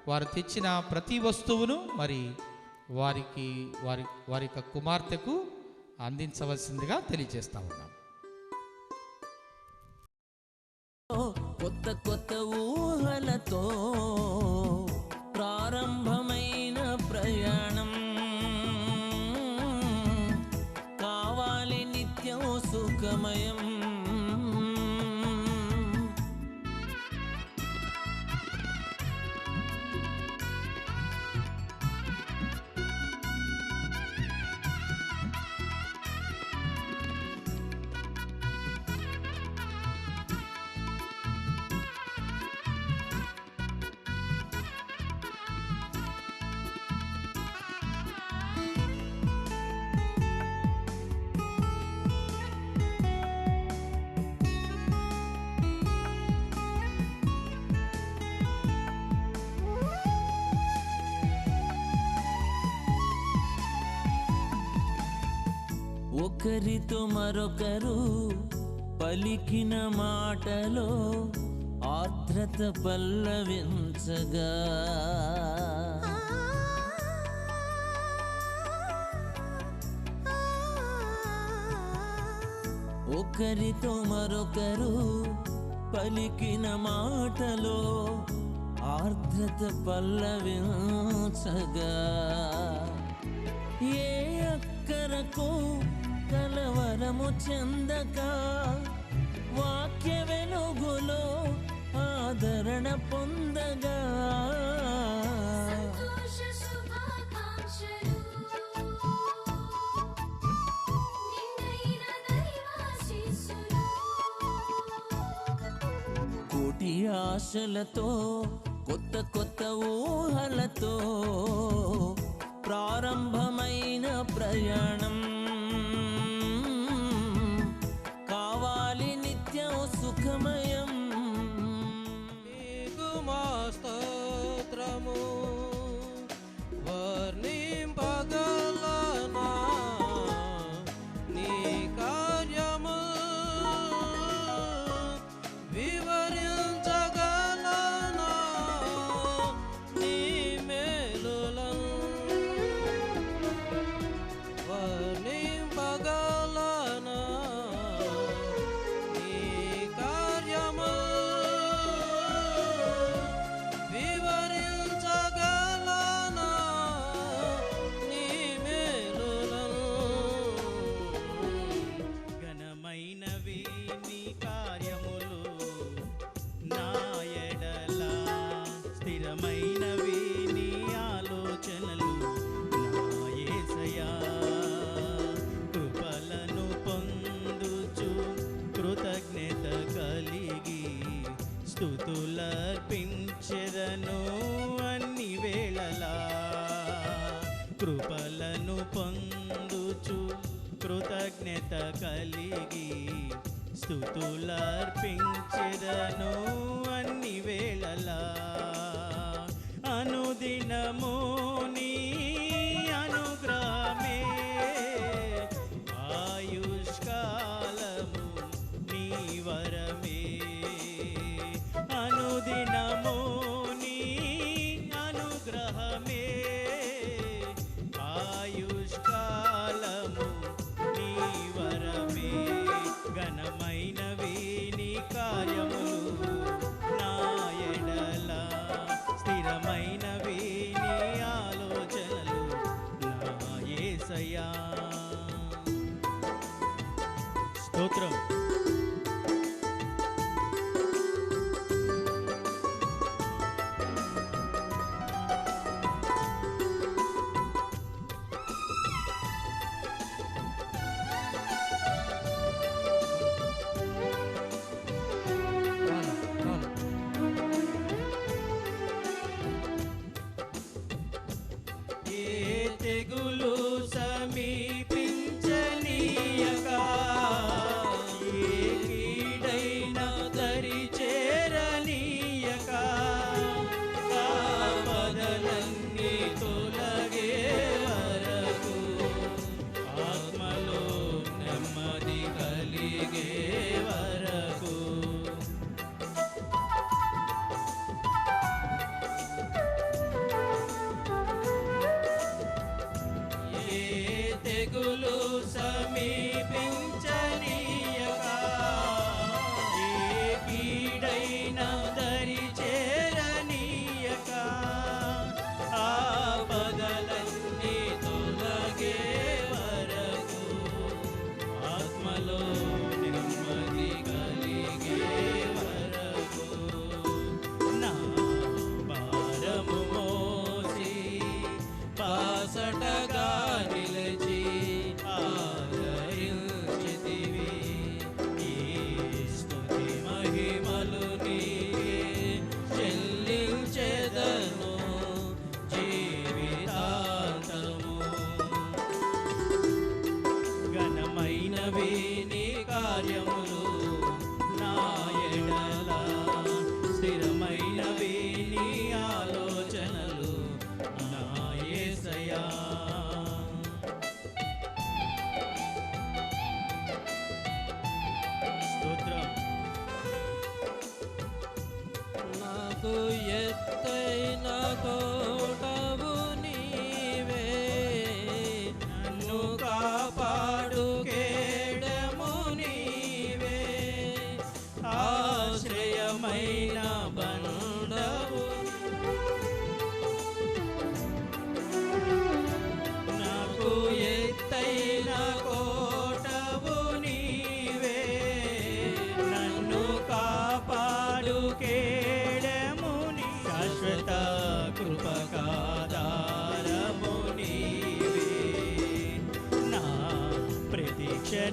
[SPEAKER 10] వారు తెచ్చిన ప్రతి వస్తువును మరి వారి యొక్క కుమార్తెకు అందించవలసిందిగా తెలియజేస్తా ఉన్నాం.
[SPEAKER 5] కొత్త కొత్త ఊహలతో ప్రారంభమైన ప్రయాణం కావాలి నిత్యం సుఖమయం. ఒకరితో మరొకరు పలికిన మాటలో ఆర్ద్రత పల్లవించగా ఒకరితో మరొకరు పలికిన మాటలో ఆర్ద్రత పల్లవించగా ఏ అక్కరకు కలవరము చెందక వాక్య వెలుగులో ఆదరణ పొందగా
[SPEAKER 3] సంతోష శుభాకాంక్షలు నిండైన దైవాశీస్సులు
[SPEAKER 5] కోటి ఆశలతో కొత్త కొత్త ఊహలతో ప్రారంభమైన ప్రయాణం కావాలి నిత్యం సుఖమయం.
[SPEAKER 12] నీకు మా స్తోత్రము వర్ణింపగలనా నీ కార్యము వివరించగలనా నీ మేలులను వర్ణింపగలనా నీ కార్యము వివరించగలనా నీ మేలులను
[SPEAKER 7] ఘనమైనవి నీ కార్యములు నా ఎడల స్థిరమైనవి నీ ఆలోచనలు నా యేసయ్యా కృపలను పొందుచు కృతజ్ఞత కలిగి స్తుతులర్పించెదను అన్ని వేళలా కృపలను పొందుచు కృతజ్ఞత కలిగి స్తుతులర్పించెదను అన్ని వేళలా అనుదినము నీ అనుగ్రహమే ఆయుష్కాలము నీ వరమే అనుదినము నీ అనుగ్రహమే ఆయుష్కాలము నీ వరమే ఘనమైనవి నీ కార్యములు నా ఎడల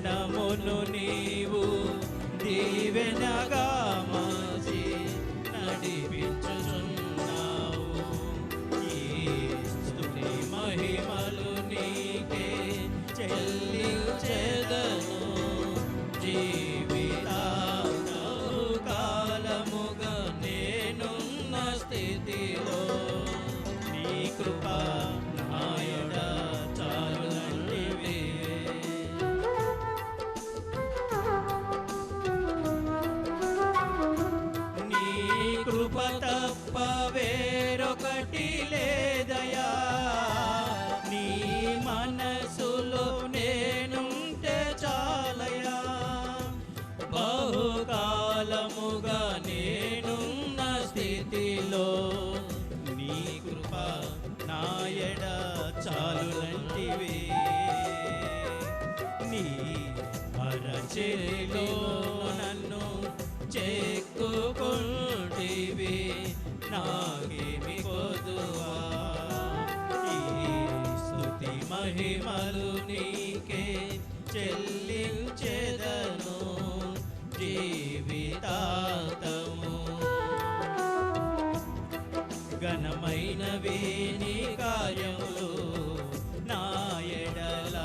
[SPEAKER 7] జనమును నీవు దీవెనగా మార్చి నడిపించుచున్నావు. ఈ స్తుతి మహిమలు నీకే చెల్లించెదను. జీవితాంతము కాలముగా నేనున్న స్థితిలో నీ కృప నాయడ చాలునంటివే. నీ కృప తప్ప వేరొకటి లేదయా. నీ మనసులో నేనుంటే చాలయా. బహుకాలముగా నేనున్న స్థితిలో నీ కృప నాయడ చాలునంటివే. నీ అరచేతిలో నన్ను చెక్కుకుంటివి, నాకేమి కొదువా. ఈ స్తుతి మహిమలు నీకే చెల్లించెదను జీవితాంతము. ఘనమైనవి నీ కార్యములు నా ఎడల,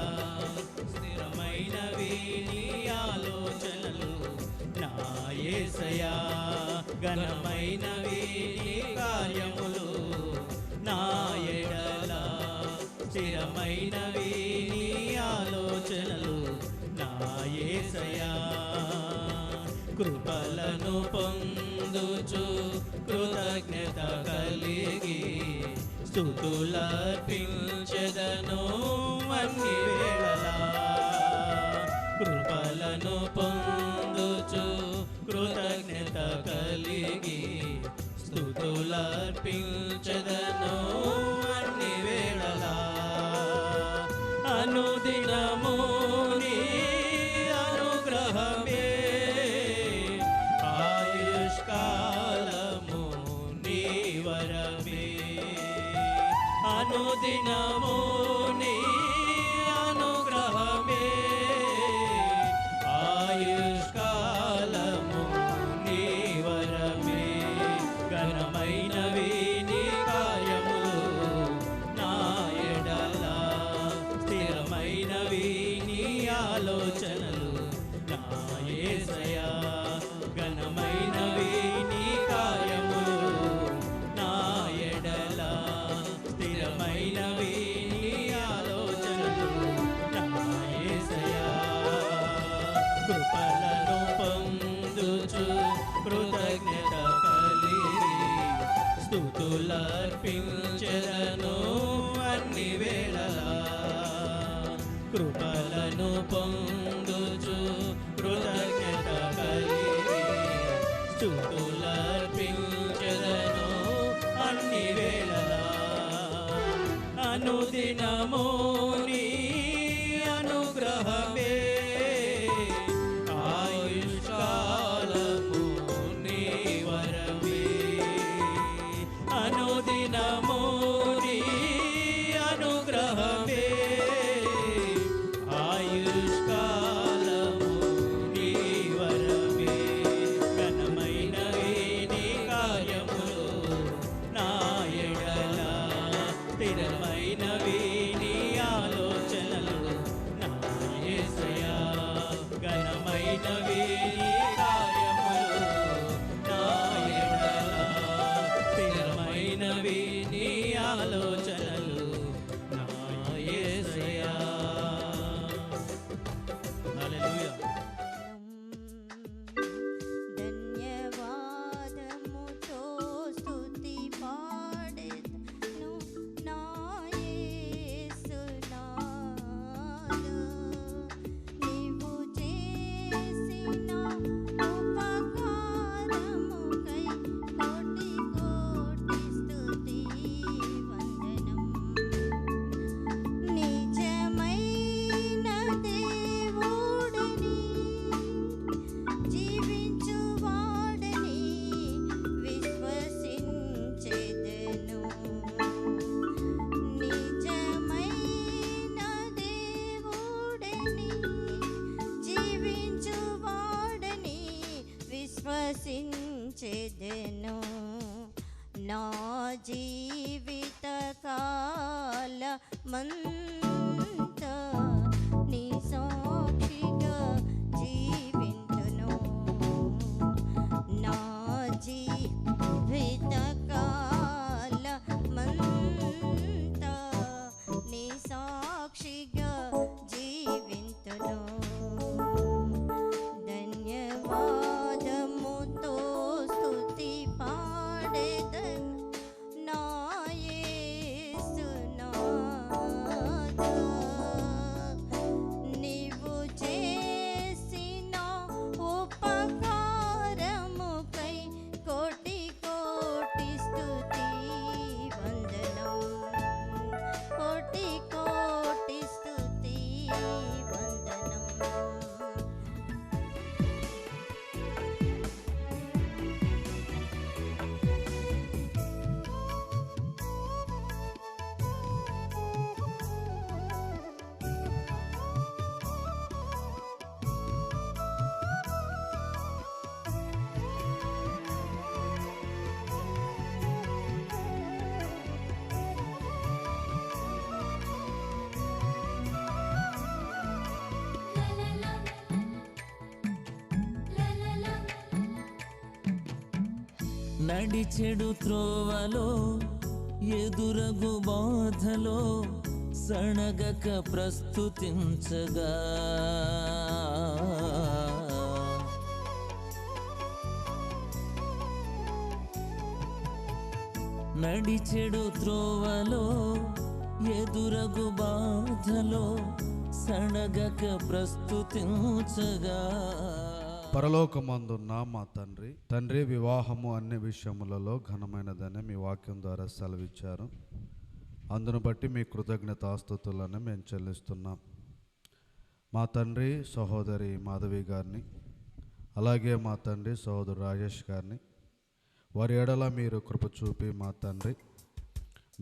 [SPEAKER 7] స్థిరమైనవి నీ ఆలోచనలు నా యేసయ్యా. ఘనమైనవి నీ కార్యములు నా ఎడల, స్థిరమైనవి నీ ఆలోచనలు నా యేసయ్యా. కృపలను పొందుచు కృతజ్ఞత కలిగి స్తుతులర్పించెదను అన్ని వేళలా. కృపలను పొందుచు కృతజ్ఞత కలిగి స్తుతులర్పించెదను అన్ని వేళలా. అనుదినము నీ అనుగ్రహమే, ఆయుష్కాలము నీ వరమే. అనుదినము నీ అనుగ్రహమే, ఆయుష్కాలము నీ వరమే. ఘనమైనవి నీ కార్యములు నా ఎడల, స్థిరమైనవి నీ ఆలోచనలు నా యేసయ్యా. ఘనమైనవి నీ కార్యములు నా ఎడల, స్థిరమైనవి నీ ఆలోచనలు నా యేసయ్యా. కృపలను పొందుచు కృతజ్ఞత కలిగి స్తుతులర్పించెదను అన్ని వేళలా. కృపలను పొందుచు కృతజ్ఞత కలిగి స్తుతులర్పించెదను అన్ని వేళలా. అనుదినము నీ అనుగ్రహమే, ఆయుష్కాలము నీ వరమే. అనుదినము నీ అనుగ్రహమే, ఆయుష్కాలము నీ వరమే. ఘనమైనవి నీ కార్యములు నా ఎడల, స్థిరమైనవి నీ
[SPEAKER 8] మంతా నీ సాక్షిగా జీవింతును నా జీవితకాల మంతా నీ సాక్షిగా జీవింతును ధన్యవాదముతో స్తుతి పాడెదన్ నా యేసునాథా నీవు చేసిన ఉపకారముకై కోటి కోటి స్తుతి వందనం కోటి కోటి స్తుతి వందనం
[SPEAKER 5] నడిచెడు త్రోవలో ఎదురగు బాధలో సణగక ప్రస్తుతించగా నడిచెడు త్రోవలో ఎదురగు బాధలో సణగక ప్రస్తుతించగా
[SPEAKER 13] పరలోకమందున్న మా తండ్రి వివాహము అన్ని విషయములలో ఘనమైనదని మీ వాక్యం ద్వారా సెలవిచ్చారు. అందును బట్టి మీ కృతజ్ఞతాస్తుతులను మేము చెల్లిస్తున్నాం. మా తండ్రి సహోదరి మాధవి గారిని, అలాగే మా తండ్రి సహోదరు రాజేష్ గారిని, వారి ఎడల మీరు కృప చూపి మా తండ్రి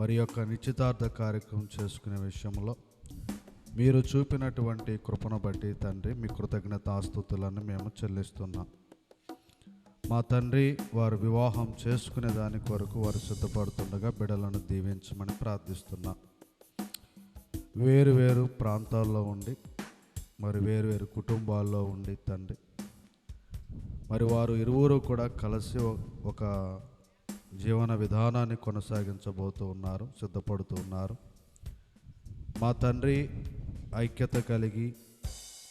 [SPEAKER 13] మరి యొక్క నిశ్చితార్థ కార్యక్రమం చేసుకునే విషయంలో మీరు చూపినటువంటి కృపను బట్టి తండ్రి మీ కృతజ్ఞతాస్తుతులను మేము చెల్లిస్తున్నాం. మా తండ్రి వారు వివాహం చేసుకునే దాని కొరకు వారు సిద్ధపడుతుండగా బిడ్డలను దీవించమని ప్రార్థిస్తున్నాం. వేరు వేరు ప్రాంతాల్లో ఉండి మరి వేరు వేరు కుటుంబాల్లో ఉండి తండ్రి మరి వారు ఇరువురు కూడా కలిసి ఒక జీవన విధానాన్ని కొనసాగించబోతూ ఉన్నారు, సిద్ధపడుతూ ఉన్నారు. మా తండ్రి ఐక్యత కలిగి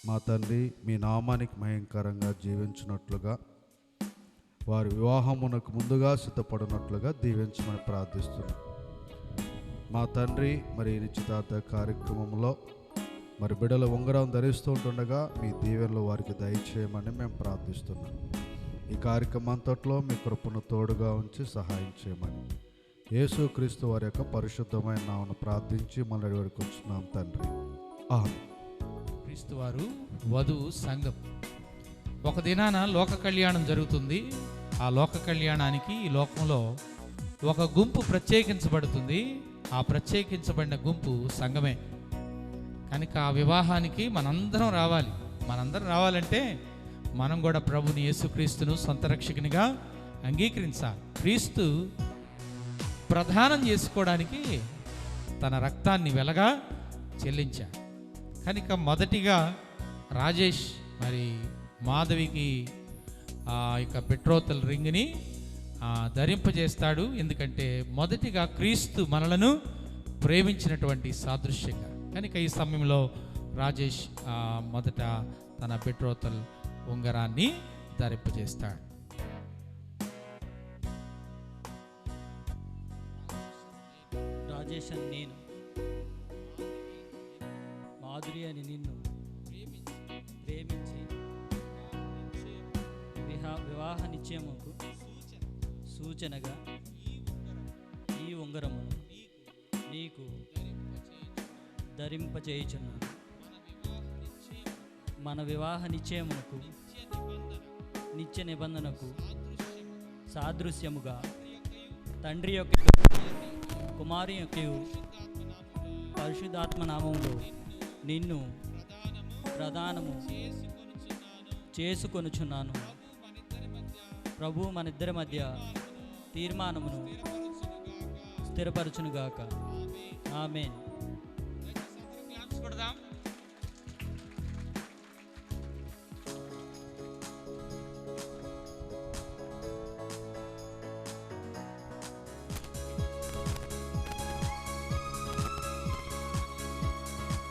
[SPEAKER 13] మా తండ్రి మీ నామానికి భయంకరంగా జీవించినట్లుగా వారి వివాహమునకు ముందుగా సిద్ధపడినట్లుగా దీవించమని ప్రార్థిస్తున్నాం. మా తండ్రి మరి నిశ్చితార్థ కార్యక్రమంలో మరి బిడ్డలు ఉంగరం ధరిస్తూ ఉంటుండగా మీ దీవెనలు వారికి దయచేయమని మేము ప్రార్థిస్తున్నాం. ఈ కార్యక్రమం అంతట్లో మీ కృపను తోడుగా ఉంచి సహాయం చేయమని యేసుక్రీస్తు వారి యొక్క పరిశుద్ధమైన నామమున ప్రార్థించి మళ్ళీ వేడుకొచ్చున్నాం తండ్రి.
[SPEAKER 10] క్రీస్తు వారు వధువు సంఘం. ఒక దినాన లోక కళ్యాణం జరుగుతుంది. ఆ లోక కళ్యాణానికి ఈ లోకంలో ఒక గుంపు ప్రత్యేకించబడుతుంది. ఆ ప్రత్యేకించబడిన గుంపు సంఘమే. కనుక ఆ వివాహానికి మనందరం రావాలి. మనందరం రావాలంటే మనం కూడా ప్రభుని యేసుక్రీస్తును సొంత రక్షకునిగా అంగీకరించాలి. క్రీస్తు ప్రదానం చేసుకోవడానికి తన రక్తాన్ని వెలగా చెల్లించాడు. కనుక మొదటిగా రాజేష్ మరి మాధవికి ఆ యొక్క బెట్రోతల్ రింగ్ని ధరింపజేస్తాడు. ఎందుకంటే మొదటిగా క్రీస్తు మనలను ప్రేమించినటువంటి సాదృశ్యంగా. కనుక ఈ సమయంలో రాజేష్ మొదట తన బెట్రోతల్ ఉంగరాన్ని ధరింపజేస్తాడు.
[SPEAKER 14] రాజేష్ అని నేను, మాధురి అని నిన్ను ప్రేమించి వివాహ నిశ్చయముకు సూచనగా ఈ ఉంగరమును నీకు ధరింపచేయుచున్నాను. మన వివాహ నిశ్చయమునకు నిత్య నిబంధనకు సాదృశ్యముగా తండ్రి యొక్క కుమారి యొక్క పరిశుద్ధాత్మ నామములో నిన్ను ప్రదానము చేసుకొనుచున్నాను. ప్రభు మన ఇద్దరి మధ్య తీర్మానమును స్థిరపరచునుగాక. ఆమేన్.
[SPEAKER 10] కొడదాం.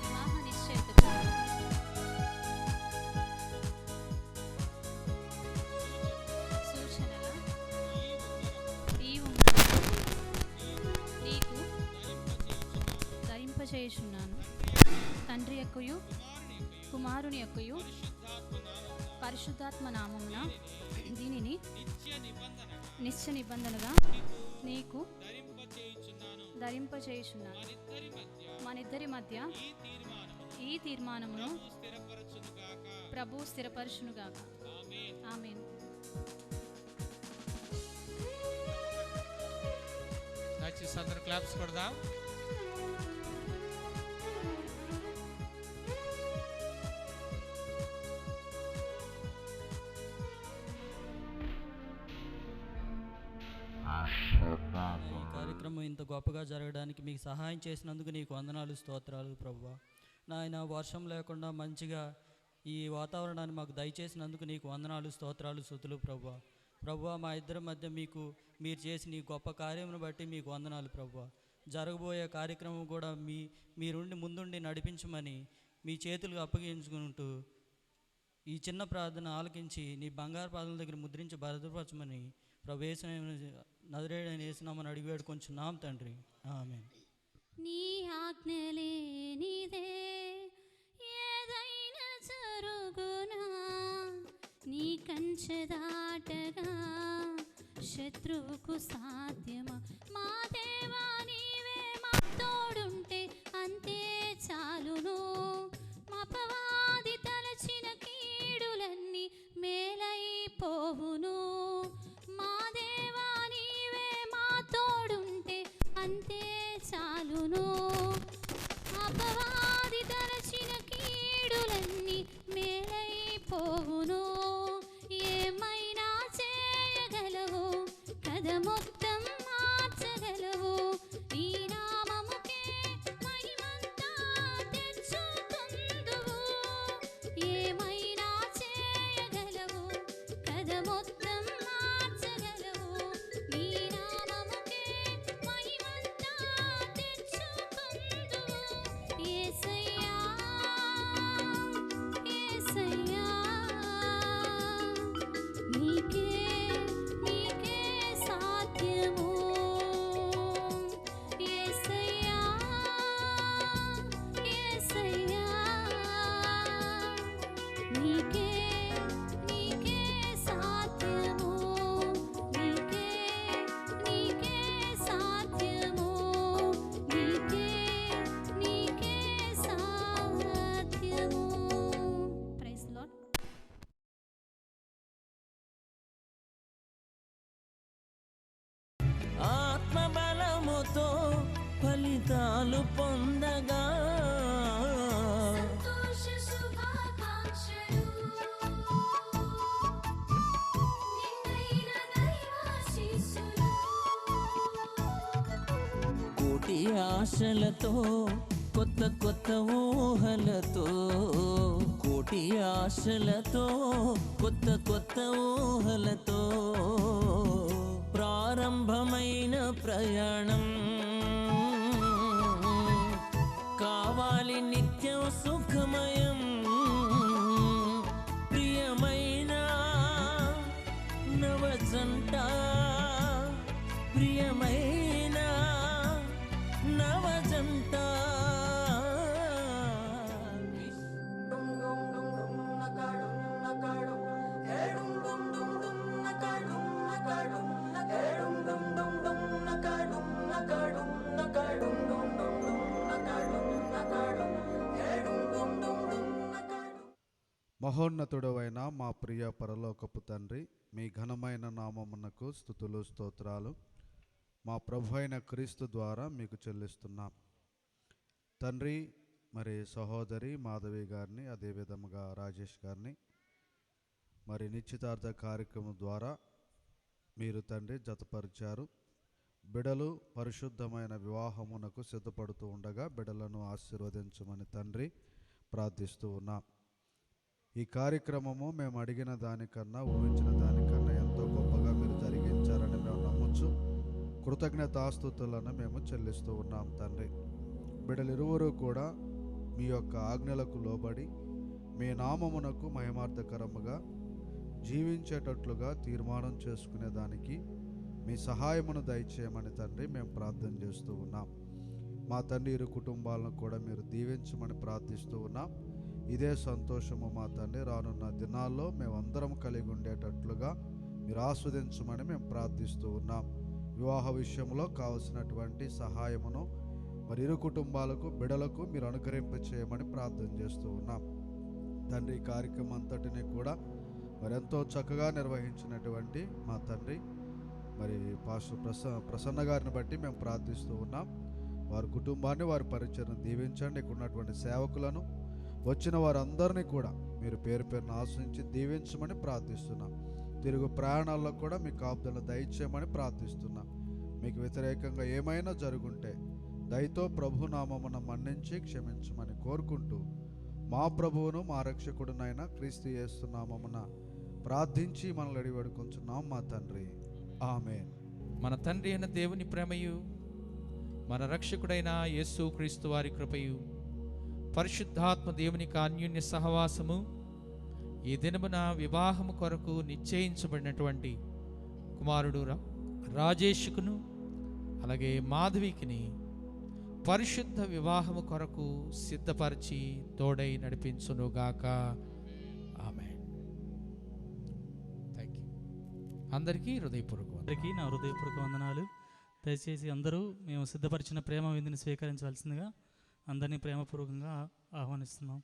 [SPEAKER 15] వివాహ నిశ్చయిత సూచనగా ఈ ఉంగరం నీకు ధరింపచేయుచున్నాను. తండ్రి యొక్కయు కుమారుని యొక్కయు పరిశుద్ధాత్మ నామమున దీనిని నిత్య నిబంధనగా నీకు ధరింపచేయుచున్నాను. మనిద్దరి మధ్య ఈ తీర్మానమును ప్రభు స్థిరపరచునుగాక. ఆమేన్.
[SPEAKER 10] దయచేసి అందరూ క్లాప్స్ కొడదాం.
[SPEAKER 14] ఈ కార్యక్రమం ఇంత గొప్పగా జరగడానికి మీకు సహాయం చేసినందుకు నీకు వందనాలు, స్తోత్రాలు ప్రభువా. నాయన వర్షం లేకుండా మంచిగా ఈ వాతావరణాన్ని మాకు దయచేసినందుకు నీకు వందనాలు, స్తోత్రాలు, స్తుతులు ప్రభువా. ప్రభువా, మా ఇద్దరి మధ్య మీరు చేసిన ఈ గొప్ప కార్యమును బట్టి మీకు వందనాలు ప్రభువా. జరగబోయే కార్యక్రమం కూడా మీరుండి ముందుండి నడిపించమని మీ చేతులకు అప్పగించుకుంటూ ఈ చిన్న ప్రార్థన ఆలకించి నీ బంగారు పాదాల దగ్గర ముద్రించి భద్రపరచమని ప్రభు నజరేయుడైన యేసునామమున అడిగి వేడుకొంచున్నాం తండ్రి. ఆమేన్.
[SPEAKER 15] నీ ఆజ్ఞలే నీదే ఏదైనా జరుగునా, నీ కంచె దాటగా శత్రువుకు సాధ్యమా? మా దేవా నీవే మా తోడుంటే అంతే చాలును. మా పవాది తలచిన కీడులన్నీ మేలైపోవును. మా దేవా నీవే మా తోడుంటే అంతే చాలును. అపవాది తలచిన కీడులన్నీ మేలైపోవును. ఏమైనా చేయగలవు, కథ మొత్తం మార్చగలవు. ఈ నామముకే మహిమంతా తెచ్చుకుందువు. ఏమైనా చేయగలవు, కథ మొత్తం మార్చగలవు. ఈ నామముకే మహిమంతా తెచ్చుకుందువు. యేసయ్యా యేసయ్యా నీకే సాధ్యము. యేసయ్యా యేసయ్యా నీకే సాధ్యము. నీకే సాధ్యము. నీకే సాధ్యము. Praise lord.
[SPEAKER 5] ఆత్మబలముతో ఫలితాలు పొందగా
[SPEAKER 3] సంతోష శుభాకాంక్షలు నిన్నైన దైవాశీస్సులు
[SPEAKER 5] కోటి ఆశలతో కొత్త కొత్త ఊహలతో, కోటి ఆశలతో కొత్త కొత్త ఊహలతో ప్రారంభమైన ప్రయాణం కావాలి నిత్యం సుఖమయం. ప్రియమైన నవజంట, ప్రియమైన నవజంట
[SPEAKER 13] మహోన్నతుడవైన మా ప్రియ పరలోకపు తండ్రి, మీ ఘనమైన నామమునకు స్తుతులు స్తోత్రాలు మా ప్రభు అయిన క్రీస్తు ద్వారా మీకు చెల్లిస్తున్నాం తండ్రి. మరి సహోదరి మాధవి గారిని, అదేవిధముగా రాజేష్ గారిని మరి నిశ్చితార్థ కార్యక్రమం ద్వారా మీరు తండ్రి జతపరిచారు. బిడలు పరిశుద్ధమైన వివాహమునకు సిద్ధపడుతూ ఉండగా బిడలను ఆశీర్వదించమని తండ్రి ప్రార్థిస్తూ ఉన్నాం. ఈ కార్యక్రమము మేము అడిగిన దానికన్నా ఊహించిన దానికన్నా ఎంతో గొప్పగా మీరు జరిగించారని మేము నమ్మొచ్చు. కృతజ్ఞతాస్తుతులను మేము చెల్లిస్తూ ఉన్నాం తండ్రి. బిడలిరువురు కూడా మీ యొక్క ఆజ్ఞలకు లోబడి మీ నామమునకు మహిమార్థకరముగా జీవించేటట్లుగా తీర్మానం చేసుకునేదానికి మీ సహాయమును దయచేయమని తండ్రి మేము ప్రార్థన చేస్తూ ఉన్నాం. మా తండ్రి ఇరు కుటుంబాలను కూడా మీరు దీవించమని ప్రార్థిస్తూ ఉన్నాం. ఇదే సంతోషము మా తండ్రి రానున్న దినాల్లో మేమందరం కలిగి ఉండేటట్లుగా మీరు ఆస్వాదించమని మేము ప్రార్థిస్తూ ఉన్నాం. వివాహ విషయంలో కావలసినటువంటి సహాయమును మరి ఇరు కుటుంబాలకు బిడలకు మీరు అనుగ్రహింప చేయమని ప్రార్థన చేస్తూ ఉన్నాం తండ్రి. ఈ కార్యక్రమం అంతటిని కూడా మరి ఎంతో చక్కగా నిర్వహించినటువంటి మా తండ్రి మరి పాస్టర్ ప్రసన్న గారిని బట్టి మేము ప్రార్థిస్తూ ఉన్నాం. వారి కుటుంబాన్ని వారి పరిచయం దీవించండి. ఇక్కడ ఉన్నటువంటి సేవకులను వచ్చిన వారందరినీ కూడా మీరు పేరు పేరును ఆశ్రయించి దీవించమని ప్రార్థిస్తున్నాం. తిరుగు ప్రయాణాల్లో కూడా మీ కాపుదలను దయచేయమని ప్రార్థిస్తున్నాం. మీకు వ్యతిరేకంగా ఏమైనా జరుగుంటే దయతో ప్రభునామమున మన్నించి క్షమించమని కోరుకుంటూ మా ప్రభువును మా రక్షకుడునైన క్రీస్తు యేసు నామమున ప్రార్థించి మనల్ని అడివేడుకొంచున్నాం మా తండ్రి, ఆమేన్.
[SPEAKER 10] మన తండ్రి అయిన దేవుని ప్రేమయు మన రక్షకుడైన యేసు క్రీస్తు వారి కృపయు పరిశుద్ధాత్మ దేవుని అన్యోన్య సహవాసము ఈ దినమున వివాహము కొరకు నిశ్చయించబడినటువంటి కుమారుడు రాజేష్కును అలాగే మాధవికిని పరిశుద్ధ వివాహము కొరకు సిద్ధపరిచి తోడై నడిపించునుగాక. ఆమేన్. Thank you. అందరికీ
[SPEAKER 16] నా హృదయపూర్వక వందనాలు. దయచేసి అందరూ మేము సిద్ధపరిచిన ప్రేమ విందుని స్వీకరించవలసిందిగా అందరినీ ప్రేమపూర్వకంగా ఆహ్వానిస్తున్నాం.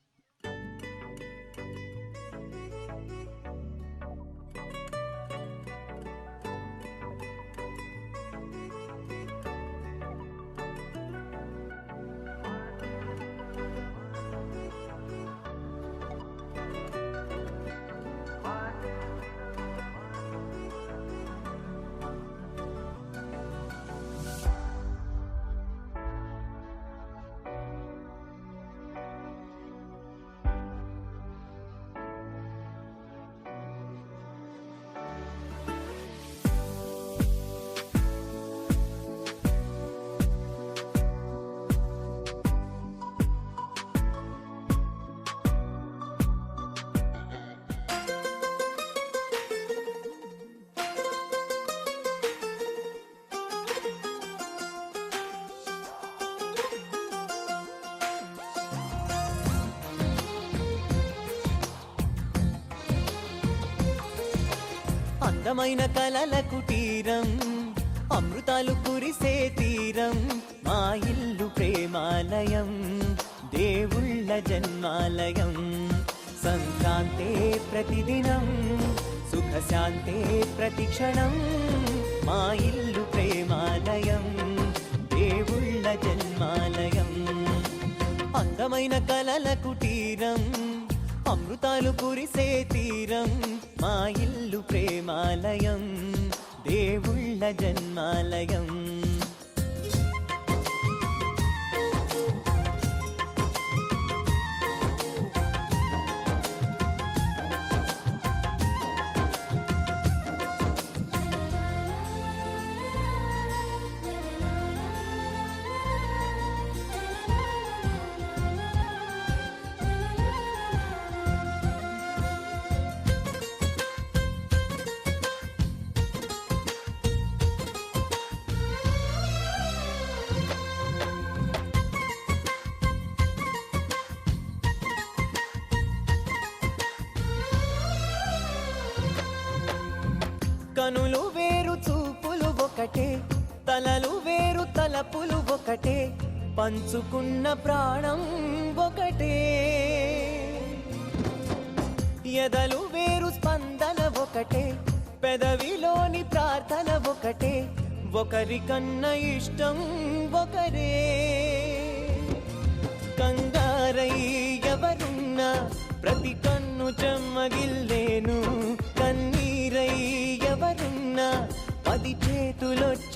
[SPEAKER 5] అందమైన కలల కుటీరం, అమృతాలు కురిసే తీరం, మా ఇల్లు ప్రేమాలయం, దేవుళ్ళ జన్మాలయం. సంక్రాంతే ప్రతిదినం, సుఖశాంతే ప్రతిక్షణం, మా ఇల్లు ప్రేమాలయం, దేవుళ్ళ జన్మాలయం. అందమైన కలల కుటీరం, అమృతాలు కురిసే తీరం, మా ఇల్లు ప్రేమాలయం, దేవుళ్ళ జన్మాలయం. కనులు వేరు చూపులు ఒకటే, తలలు వేరు తలపులు ఒకటే, పంచుకున్న ప్రాణం ఒకటే. ఎదలు వేరు స్పందన ఒకటే, పెదవిలోని ప్రార్థన ఒకటే, ఒకరికన్నా ఇష్టం ఒకరే. కంగారై ఎవరున్నా ప్రతి కన్ను చెమ్మగిల్లేను, కన్నీరై ఎవరున్నా 10 చేతులొచ్చి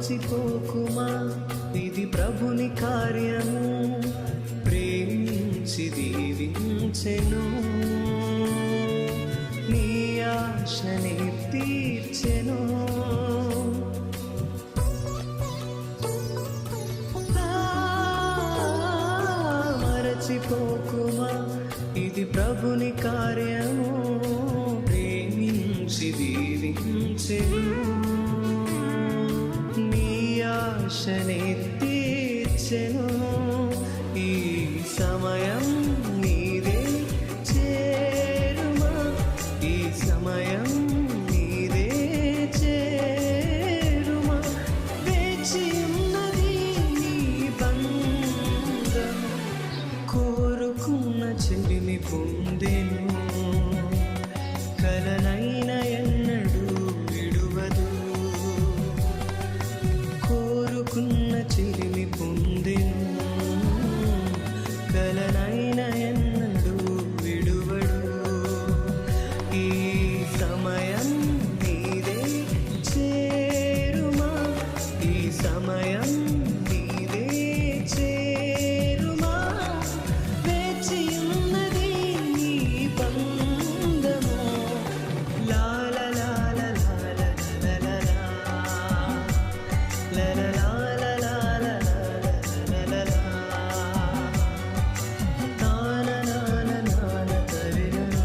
[SPEAKER 5] మరచిపోకుమా ఇది ప్రభుని కార్యము ప్రేమించి దీవించెను నీ ఆశని తీర్చెను మరచిపోకుమా ఇది ప్రభుని కార్యము ప్రేమించి దీవించెను నీ ఆశని తీర్చెను ఈ సమయం నీదే చేరుమా ఈ సమయం నీదే చేరుమా వేచి ఉన్నది నీ బంధం కోరుకున్న చెలిమి పొందెను కలనైన ఎన్నడూ విడువదు కోరుకున్న చెలిమి పొందెను కలనైన ఎన్నడూ విడువడు ఈ సమయం నీదే చేరుమా ఈ సమయం నీదే చేరుమా వేచి ఉన్నది నీ బంధము లాల లాల లాల లాల లాల లాల లాల లాల తాన నాన నాన తరినా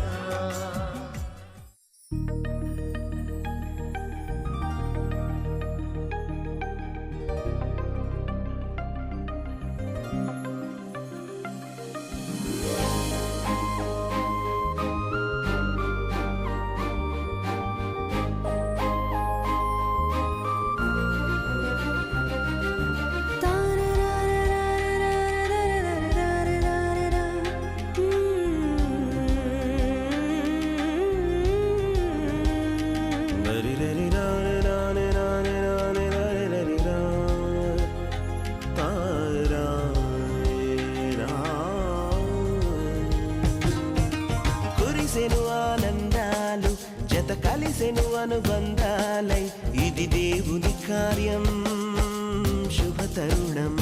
[SPEAKER 17] కురిసెను ఆనందాలు జత కలిసెను అనుబంధాలై ఇది దేవుని కార్యం శుభ తరుణం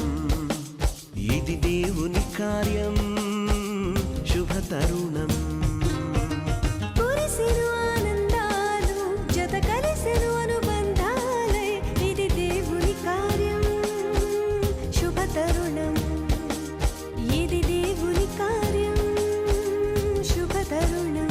[SPEAKER 17] ఇది దేవుని కార్యం శుభ తరుణం
[SPEAKER 18] కురిసెను ఆనందాలు జత కలిసెను అనుబంధాలై ఇది దేవుని కార్యం శుభ తరుణం ఇది దేవుని కార్యం శుభ తరుణం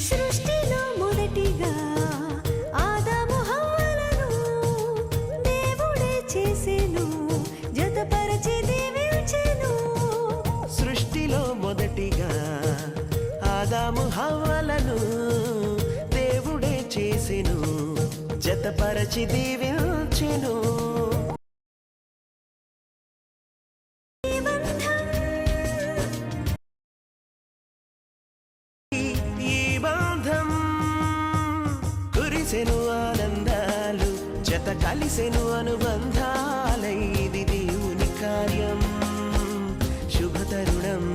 [SPEAKER 18] సృష్టిలో మొదటిగా ఆదాము హవ్వలను దేవుడే చేసెను జతపరచి దీవించెను
[SPEAKER 17] సృష్టిలో మొదటిగా ఆదాము హవ్వలను దేవుడే చేసెను జతపరచి దీవించెను ఈ బంధం కురిసెను ఆనందాలు జత కలిసెను అనుబంధాలై ఇది దేవుని కార్యం శుభ తరుణం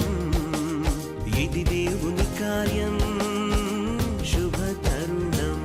[SPEAKER 17] ఇది దేవుని కార్యం శుభ తరుణం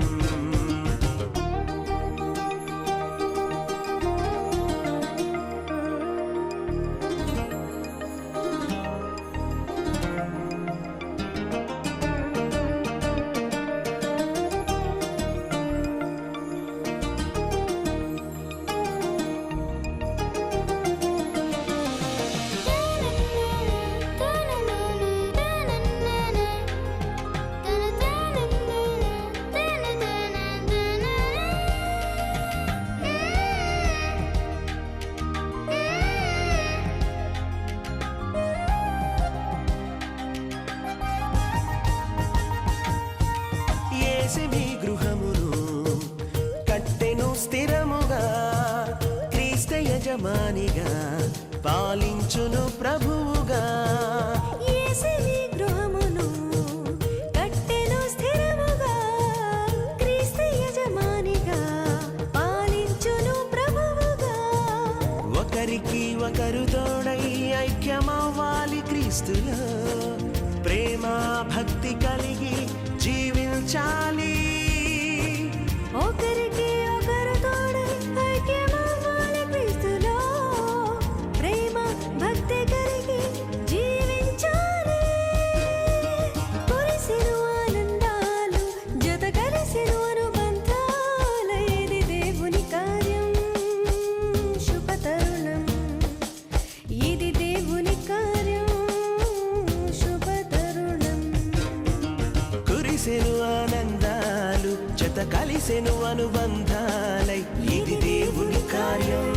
[SPEAKER 17] యజమానిగా పాలించును ప్రభువుగా.
[SPEAKER 18] యేసుని గృహమును కట్టెను స్థిరముగా, క్రీస్తు యజమానిగా పాలించును ప్రభువుగా.
[SPEAKER 17] ఒకరికి ఒకరు తోడై ఐక్యమవ్వాలి క్రీస్తులో, ప్రేమ భక్తి కలిగి జీవించాలి.
[SPEAKER 18] ఒకరికి ఒకరు తోడై ఐక్యమవ్వాలి క్రీస్తులో, ప్రేమ భక్తి కలిగి జీవించాలి. కురిసెను ఆనందాలు, జత కలిసెను అనుబంధాలు, ఇది దేవుని కార్యం శుభతరుణం, ఇది దేవుని కార్యం శుభతరుణం.
[SPEAKER 17] కురిసెను ఆనందాలు, జత కలిసెను అనుబంధాలై, ఇది దేవుని కార్యం